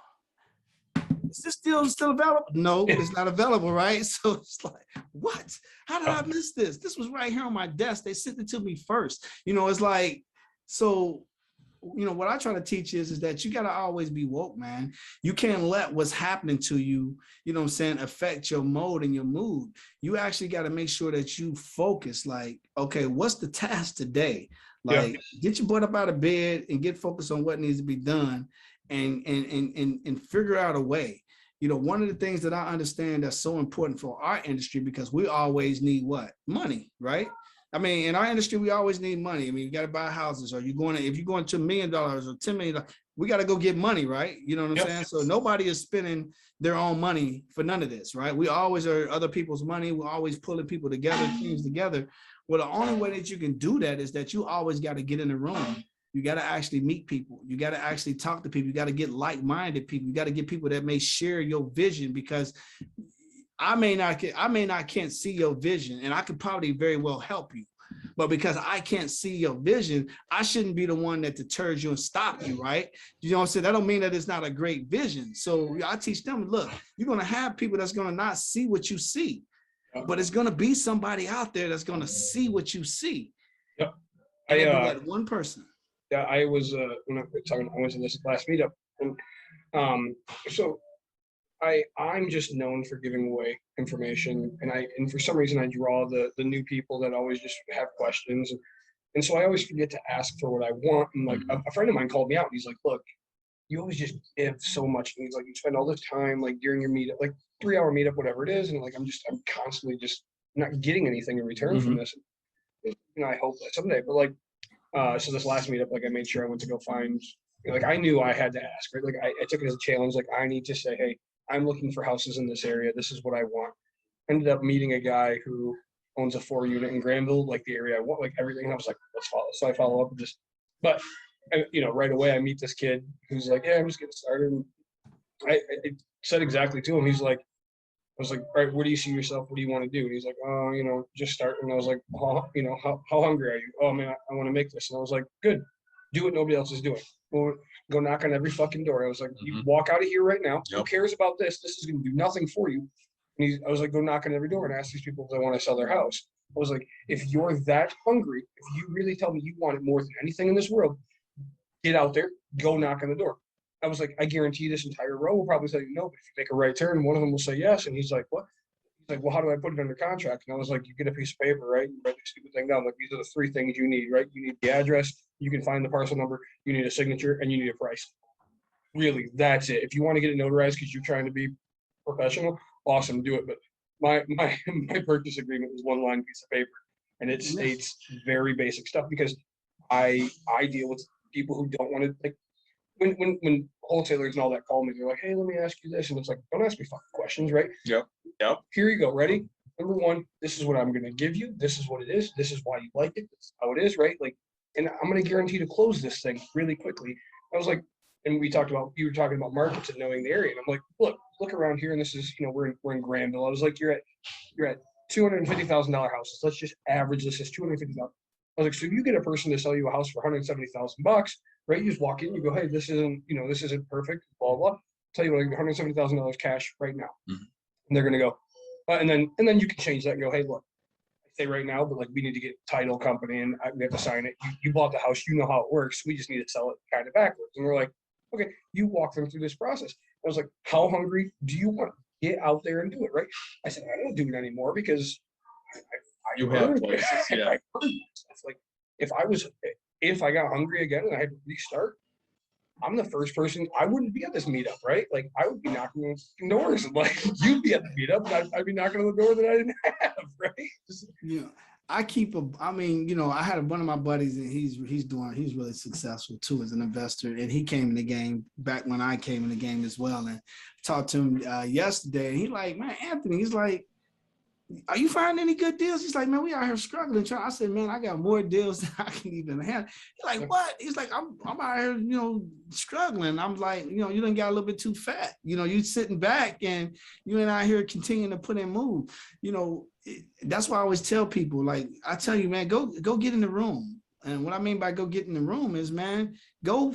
Is this deal still available? No, it's not available, right? So it's like, what? How did I miss this? This was right here on my desk. They sent it to me first. It's like, so, what I try to teach is that you got to always be woke, man. You can't let what's happening to you, affect your mode and your mood. You actually got to make sure that you focus, like, okay, what's the task today? Like, get your butt up out of bed and get focused on what needs to be done, and figure out a way. One of the things that I understand that's so important for our industry, because we always need what? Money, right? I mean, in our industry, we always need money. I mean, you got to buy houses, or if you're going to $1 million or $10 million, we got to go get money, right? You know what I'm saying? So nobody is spending their own money for none of this, right? We always are other people's money. We're always pulling people together, teams together. Well, the only way that you can do that is that you always got to get in the room. You got to actually meet people. You got to actually talk to people. You got to get like-minded people. You got to get people that may share your vision, because I may not can't see your vision, and I could probably very well help you. But because I can't see your vision, I shouldn't be the one that deters you and stop you, right? You know what I'm saying? That don't mean that it's not a great vision. So I teach them, look, you're going to have people that's going to not see what you see, but it's going to be somebody out there that's going to see what you see. Yep. And it'll be like one person. Yeah, I was when I was in this last meetup, and so I'm just known for giving away information, and for some reason I draw the new people that always just have questions, and so I always forget to ask for what I want. And like a friend of mine called me out, and he's like, "Look, you always just give so much." And he's like, "You spend all this time like during your meetup, like 3-hour meetup, whatever it is, and like I'm constantly just not getting anything in return from this. I hope that someday, but like, so this last meetup, like I made sure I went to go find, like I knew I had to ask, right? Like I took it as a challenge. Like I need to say, hey, I'm looking for houses in this area. This is what I want. Ended up meeting a guy who owns a 4-unit in Granville, like the area I want, like everything. And I was like, let's follow. So I follow up and just, but right away I meet this kid who's like, yeah, I'm just getting started. And I said exactly to him. He's like, I was like, all right, where do you see yourself? What do you want to do? And he's like, oh, just start. And I was like, how hungry are you? Oh man, I want to make this. And I was like, good, do what nobody else is doing. Go knock on every fucking door. I was like, you walk out of here right now. Who cares about this? This is going to do nothing for you. And I was like, go knock on every door and ask these people if they want to sell their house. I was like, if you're that hungry, if you really tell me you want it more than anything in this world, get out there, go knock on the door. I was like, I guarantee this entire row will probably say no, but if you make a right turn, one of them will say yes. And he's like, what? He's like, well, how do I put it under contract? And I was like, you get a piece of paper, right? You write the stupid thing down. Like, these are the 3 things you need, right? You need the address, you can find the parcel number, you need a signature, and you need a price. Really, that's it. If you want to get it notarized because you're trying to be professional, awesome, do it. But my purchase agreement was 1-line piece of paper, and it states very basic stuff because I deal with people who don't want to, like, when wholesalers and all that call me, they're like, hey, let me ask you this. And it's like, don't ask me fucking questions, right? Yep. Here you go. Ready? Number 1, this is what I'm going to give you. This is what it is. This is why you like it. This is how it is, right? Like, and I'm going to guarantee to close this thing really quickly. I was like, and you were talking about markets and knowing the area. And I'm like, look around here. And this is, we're in Granville. I was like, you're at $250,000 houses. Let's just average this as $250,000. I was like, so you get a person to sell you a house for $170,000, right? You just walk in, you go, hey, this isn't perfect, blah, blah. Tell you like $170,000 cash right now. And they're going to go, and then you can change that and go, hey, look, I say right now, but like we need to get title company and we have to sign it. You bought the house, you know how it works. We just need to sell it kind of backwards. And we're like, okay, you walk them through this process. I was like, how hungry do you want? Get out there and do it, right? I said, I don't do it anymore because You have places, yeah. It's like if I got hungry again and I had to restart, I'm the first person. I wouldn't be at this meetup, right? Like I would be knocking on doors, and like you'd be at the meetup, and I'd be knocking on the door that I didn't have, right? I had one of my buddies, and he's really successful too as an investor, and he came in the game back when I came in the game as well, and talked to him yesterday, and he's like, man, Anthony, he's like, are you finding any good deals? He's like, man, we out here struggling. I said, man, I got more deals than I can even handle. He's like, what? He's like, I'm out here, struggling. I'm like, you done got a little bit too fat. You sitting back and you ain't out here continuing to put in move. That's why I always tell people, like, I tell you, man, go get in the room. And what I mean by go get in the room is, man, go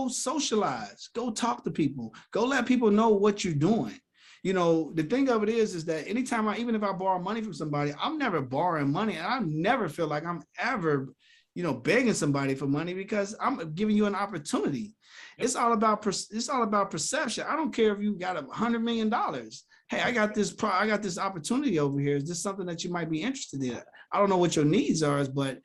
socialize, go talk to people, go let people know what you're doing. The thing of it is that anytime even if I borrow money from somebody, I'm never borrowing money, and I never feel like I'm ever, begging somebody for money because I'm giving you an opportunity. It's all about perception. I don't care if you got $100 million. Hey, I got this opportunity over here. Is this something that you might be interested in? I don't know what your needs are, but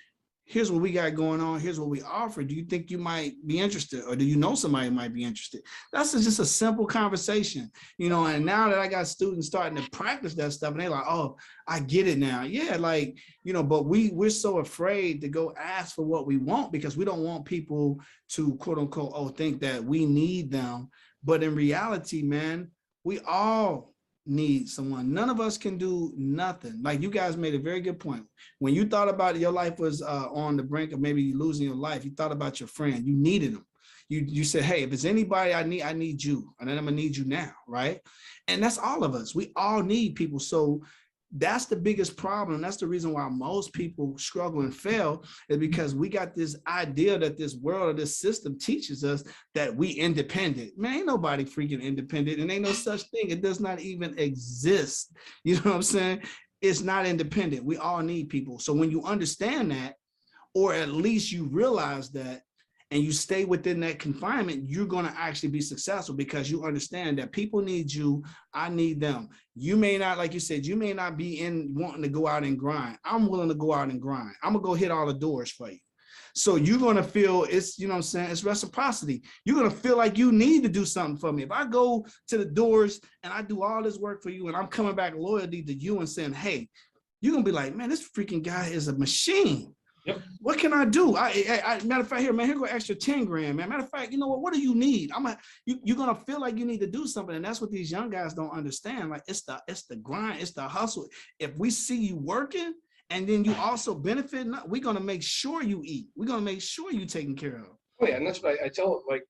here's what we got going on. Here's what we offer. Do you think you might be interested? Or do you know somebody might be interested? That's just a simple conversation, and now that I got students starting to practice that stuff, and they're like, oh, I get it now. Yeah, like, but we're so afraid to go ask for what we want because we don't want people to, quote unquote, think that we need them. But in reality, man, we all need someone. None of us can do nothing. Like you guys made a very good point. When you thought about it, your life was on the brink of maybe losing your life, you thought about your friend, you needed them. You said, hey, if it's anybody I need you, and then I'm gonna need you now, right? And that's all of us. We all need people. So that's the biggest problem. That's the reason why most people struggle and fail, is because we got this idea that this world or this system teaches us that we independent. Man, ain't nobody freaking independent, and ain't no such thing. It does not even exist. You know what I'm saying? It's not independent. We all need people. So when you understand that, or at least you realize that, and you stay within that confinement, you're going to actually be successful because you understand that people need you. I need them. You may not, like you said, you may not be wanting to go out and grind. I'm willing to go out and grind. I'm going to go hit all the doors for you. So you're going to feel it's, it's reciprocity. You're going to feel like you need to do something for me. If I go to the doors and I do all this work for you and I'm coming back loyalty to you and saying, hey, you're gonna be like, man, this freaking guy is a machine. Yep. What can I do? Matter of fact, here, man, here go extra 10 grand, man. Matter of fact, you know what do you need? You're gonna feel like you need to do something. And that's what these young guys don't understand. Like it's the grind, it's the hustle. If we see you working and then you also benefit, we're gonna make sure you eat. We're gonna make sure you taken care of. Oh yeah, and that's what I tell, like,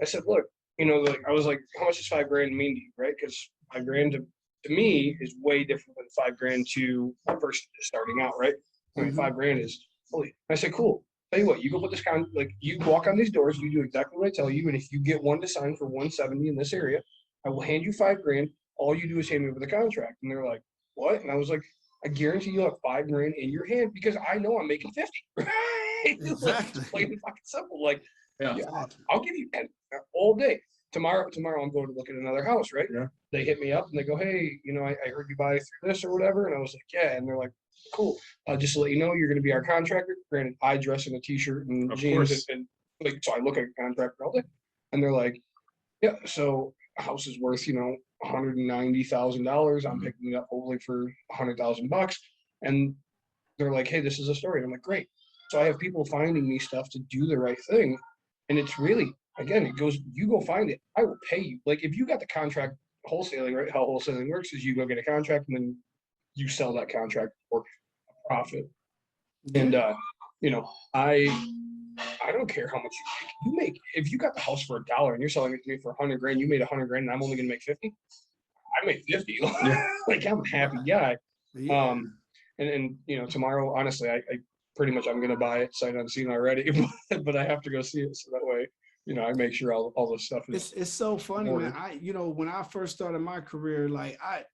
I said, look, like I was like, how much does $5,000 mean to you, right? Because $5,000 to me is way different than $5,000 to a person starting out, right? I mean, $5,000 is holy. I said, cool. Tell you what, you go put this like you walk on these doors, you do exactly what I tell you, and if you get one to sign for 170 in this area, I will hand you $5,000. All you do is hand me over the contract. And they're like, what? And I was like, I guarantee you have $5,000 in your hand because I know I'm making 50. Right? Exactly. Like, plain and fucking simple. Like, Yeah. I'll give you 10 all day. Tomorrow I'm going to look at another house, right? Yeah. They hit me up and they go, hey, I heard you buy through this or whatever. And I was like, yeah. And they're like, cool. Just to let you know, you're going to be our contractor. Granted, I dress in a t-shirt and Of jeans course. and like, so I look at a contractor all day. And they're like, yeah, so a house is worth, $190,000. I'm picking it up hopefully for $100,000. And they're like, hey, this is a story. And I'm like, great. So I have people finding me stuff to do the right thing. And it's really, again, it goes, you go find it. I will pay you. Like if you got the contract wholesaling, right? How wholesaling works is you go get a contract and then you sell that contract for a profit. And, I don't care how much you make. If you got the house for $1 and you're selling it to me for $100,000, you made $100,000 and I'm only going to make 50. I make 50. Like I'm a happy guy. Yeah. And tomorrow, honestly, I pretty much I'm gonna buy it sight unseen already, but I have to go see it so that way, I make sure all the stuff is. It's so funny, ordered. man. When I first started my career, like I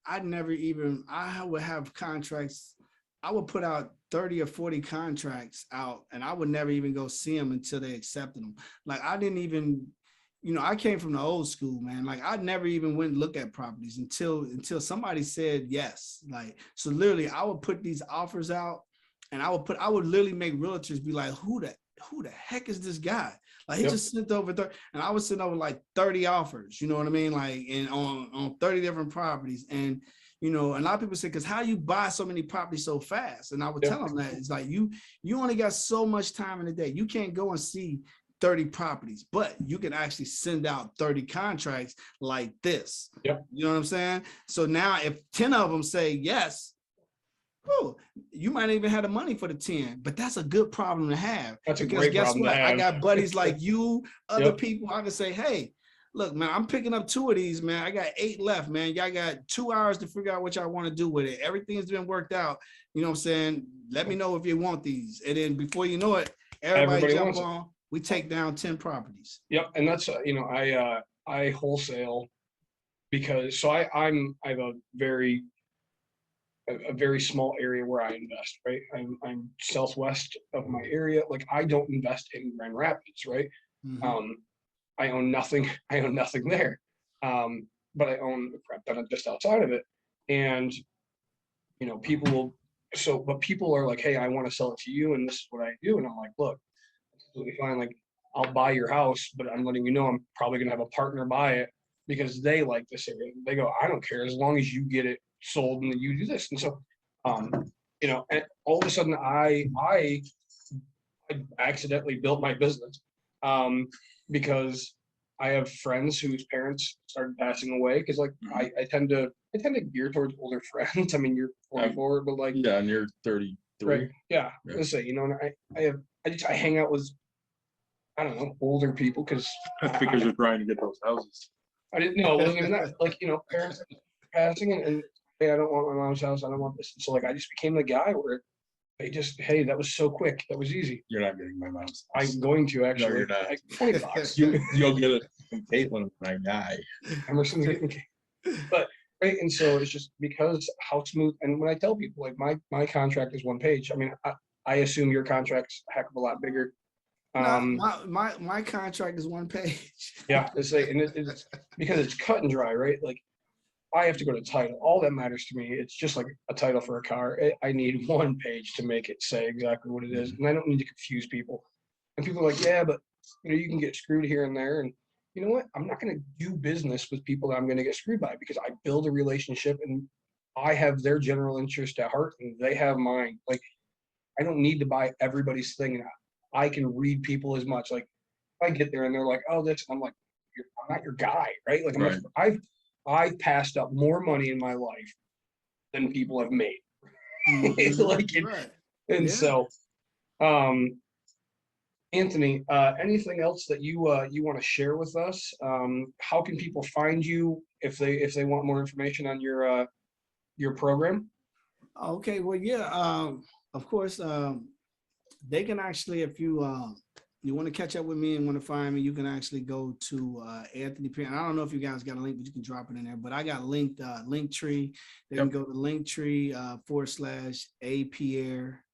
would have contracts. I would put out 30 or 40 contracts out, and I would never even go see them until they accepted them. Like I didn't even. I came from the old school, man. Like I never even went and look at properties until somebody said yes. Like, so literally I would put these offers out and I would literally make realtors be like, who the heck is this guy? Like he just sent over 30, and I would send over like 30 offers, you know what I mean? Like on 30 different properties. And a lot of people say, because how you buy so many properties so fast? And I would tell them that it's like you only got so much time in the day. You can't go and see 30 properties, but you can actually send out 30 contracts like this. Yep. You know what I'm saying? So now if 10 of them say yes, you might even have the money for the 10, but that's a good problem to have. That's a because great guess problem what? to have. I got buddies like you, other people. I can say, hey, look, man, I'm picking up 2 of these, man. I got 8 left, man. Y'all got 2 hours to figure out what y'all want to do with it. Everything's been worked out. You know what I'm saying? Let me know if you want these. And then before you know it, everybody jump on. We take down 10 properties. Yep. And that's, I wholesale because, I have a very small area where I invest, right? I'm southwest of my area. Like I don't invest in Grand Rapids, right? Mm-hmm. I own nothing there. But I own a crap ton just outside of it. And, people are like, hey, I want to sell it to you. And this is what I do. And I'm like, look, absolutely fine. Like I'll buy your house, but I'm letting you know, I'm probably going to have a partner buy it because they like this area. They go, I don't care as long as you get it sold and you do this. And so, and all of a sudden I accidentally built my business because I have friends whose parents started passing away because like I tend to gear towards older friends. I mean, you're 44, but like and you're 33. Right. Yeah. Let's say, and I hang out with older people because you're trying to get those houses. I didn't know. It wasn't even that. Like, parents passing and hey, I don't want my mom's house. I don't want this. And so like I just became the guy where they just, hey, that was so quick. That was easy. You're not getting my mom's house. I'm going to actually. No, you're not. Like $20. You'll get it from Caitlin when I die. Emerson's getting but right. And so it's just because how smooth. And when I tell people like my contract is 1 page, I mean, I assume your contract's a heck of a lot bigger. My contract is 1 page. Yeah, it's like, and it's because it's cut and dry, right? Like I have to go to title. All that matters to me, it's just like a title for a car. I need 1 page to make it say exactly what it is, and I don't need to confuse people. And people are like, yeah, but you can get screwed here and there. And you know what? I'm not going to do business with people that I'm going to get screwed by because I build a relationship and I have their general interest at heart and they have mine. Like, I don't need to buy everybody's thing. And I can read people as much. Like, if I get there and they're like, oh, this, I'm like, I'm not your guy, right? Like, Right. I've passed up more money in my life than people have made. It's Mhm. like, Right. and Yeah. so, Anthony, anything else that you want to share with us? How can people find you if they want more information on your program? Okay. Well, yeah. Of course, they can actually, if you you want to catch up with me and want to find me, you can actually go to Anthony Pierre. And I don't know if you guys got a link, but you can drop it in there. But I got linked Linktree. They can Yep. go to Linktree /A Pierre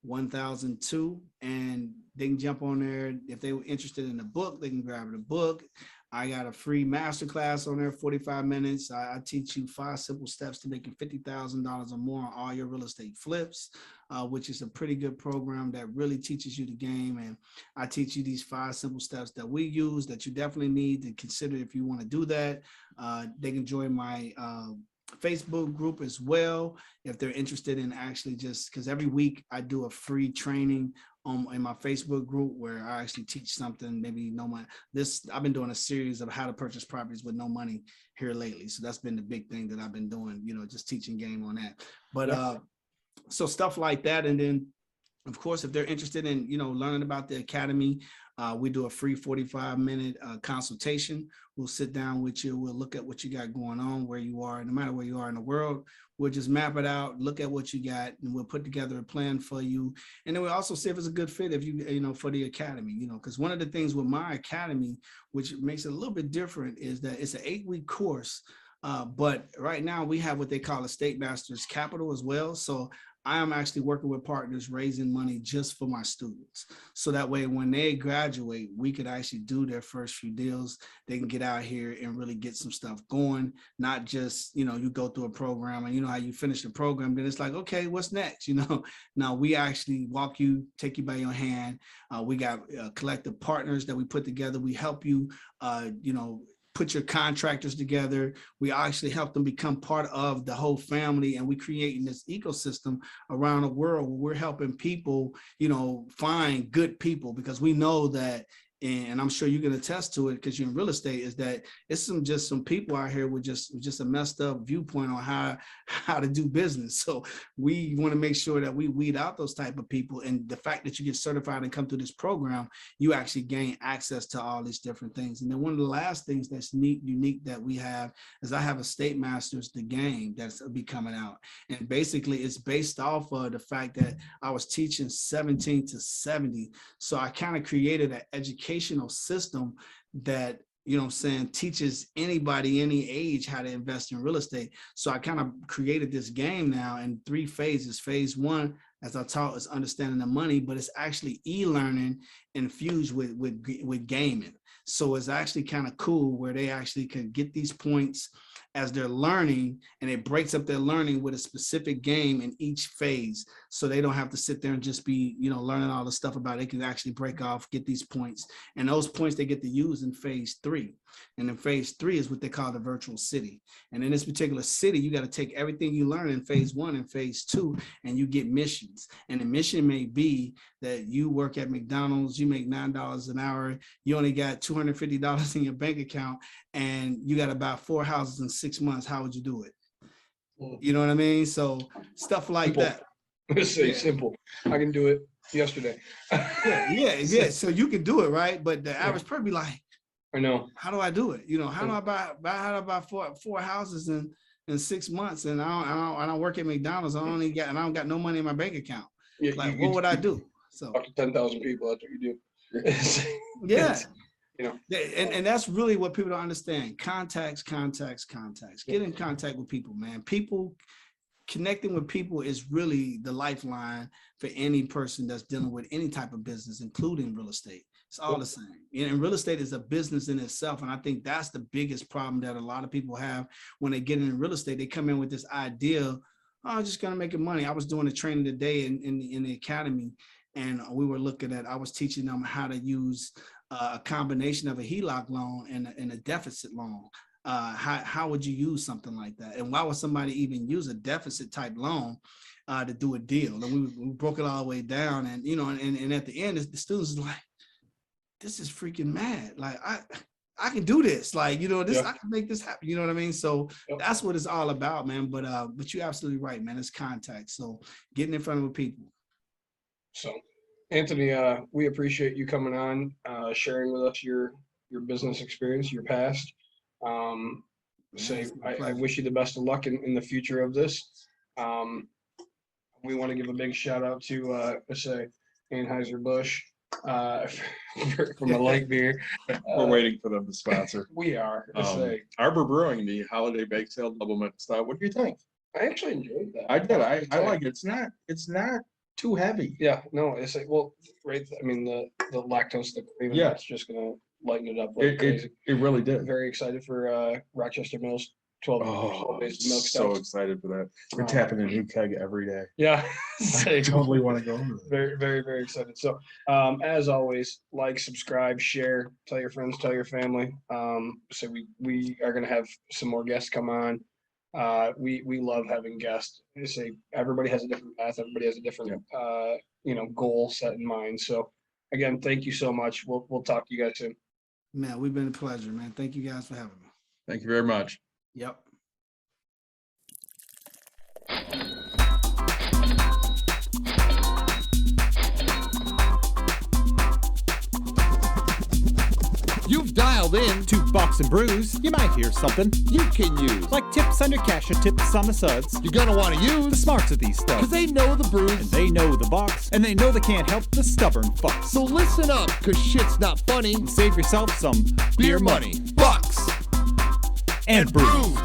1002, and they can jump on there. If they were interested in the book, they can grab the book. I got a free masterclass on there, 45 minutes. I teach you 5 simple steps to making $50,000 or more on all your real estate flips, which is a pretty good program that really teaches you the game. And I teach you these 5 simple steps that we use that you definitely need to consider if you want to do that. They can join my Facebook group as well if they're interested in actually, just because every week I do a free training in my Facebook group where I actually teach something, maybe no money. I've been doing a series of how to purchase properties with no money here lately. So that's been the big thing that I've been doing, just teaching game on that. But so stuff like that. And then of course, if they're interested in, learning about the academy, we do a free 45-minute consultation. We'll sit down with you. We'll look at what you got going on, where you are, no matter where you are in the world. We'll just map it out, look at what you got, and we'll put together a plan for you. And then we'll also see if it's a good fit for the academy, because one of the things with my academy, which makes it a little bit different, is that it's an 8-week course. But right now we have what they call a State Master's Capital as well. So I am actually working with partners raising money just for my students. So that way, when they graduate, we could actually do their first few deals. They can get out here and really get some stuff going, not just, you go through a program and how you finish the program, then it's like, okay, what's next? Now we actually take you by your hand. We got collective partners that we put together. We help you, put your contractors together. We actually help them become part of the whole family, and we creating this ecosystem around the world where we're helping people, find good people, because we know that, and I'm sure you can attest to it because you're in real estate, is that it's some people out here with just a messed up viewpoint on how to do business. So we want to make sure that we weed out those type of people. And the fact that you get certified and come through this program, you actually gain access to all these different things. And then one of the last things that's unique that we have is I have a State Masters, the game, that's be coming out. And basically it's based off of the fact that I was teaching 17 to 70. So I kind of created an educational system that, teaches anybody, any age, how to invest in real estate. So I kind of created this game now in 3 phases. Phase 1, as I taught, is understanding the money, but it's actually e-learning infused with gaming. So it's actually kind of cool where they actually can get these points as they're learning, and it breaks up their learning with a specific game in each phase. So they don't have to sit there and just be, learning all the stuff about it. They can actually break off, get these points, and those points they get to use in phase 3. And then phase 3 is what they call the virtual city. And in this particular city, you got to take everything you learn in phase 1 and phase 2, and you get missions. And the mission may be that you work at McDonald's, you make $9 an hour, you only got $250 in your bank account, and you got to buy 4 houses in 6 months. How would you do it? You know what I mean? So stuff like Simple. that. I'm gonna say simple. I can do it yesterday. Yeah. So you can do it, right? But the average person be like, I know. how do I do it? How do I buy 4 houses in 6 months, and I don't work at McDonald's. I don't got no money in my bank account. Yeah, Like, what would I do? So up to 10,000 people, that's what you do. yeah. You know. And that's really what people don't understand. Contacts. Get in contact with people, man. Connecting with people is really the lifeline for any person that's dealing with any type of business, including real estate. It's all the same. And real estate is a business in itself. And I think that's the biggest problem that a lot of people have when they get into real estate. They come in with this idea, oh, I'm just going to make money. I was doing a training today in the academy, and I was teaching them how to use a combination of a HELOC loan and a deficit loan. how would you use something like that? And why would somebody even use a deficit type loan to do a deal? And we broke it all the way down, and and at the end, the students is like, this is freaking mad. Like I can do this. Like, this, I can make this happen. You know what I mean? So that's what it's all about, man. But you're absolutely right, man. It's contact. So getting in front of people. So Anthony, we appreciate you coming on, sharing with us your business experience, your past. I wish you the best of luck in the future of this. We want to give a big shout out to Anheuser-Busch from the light beer. We're waiting for them to sponsor. We are. Arbor Brewing, the holiday bake sale double mint stout. What do you think? I actually enjoyed that. I did. I like it. It's not too heavy. Yeah, no, it's like, well, right. I mean, the lactose, the cream, it's just gonna lighten it up like crazy. It really did. Very excited for Rochester Mills 12 days milk so stout. excited for that. We're tapping a new keg every day. Yeah, I totally want to go. Very, very, very excited. So, as always, like, subscribe, share, tell your friends, tell your family. So we are gonna have some more guests come on. We love having guests. I say everybody has a different path. Everybody has a different goal set in mind. So again, thank you so much. We'll talk to you guys soon. Man, we've been a pleasure, man. Thank you guys for having me. Thank you very much. Yep. You've dialed in to Bucks and Brews. You might hear something you can use, like tips on your cash or tips on the suds. You're gonna want to use the smarts of these stuff, cause they know the brews, and they know the box, and they know they can't help the stubborn fucks. So listen up, cause shit's not funny, and save yourself some beer money. Bucks and Brews.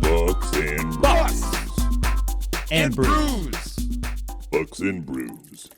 Bucks and Bucks Brews. and Brews. Bucks and Brews.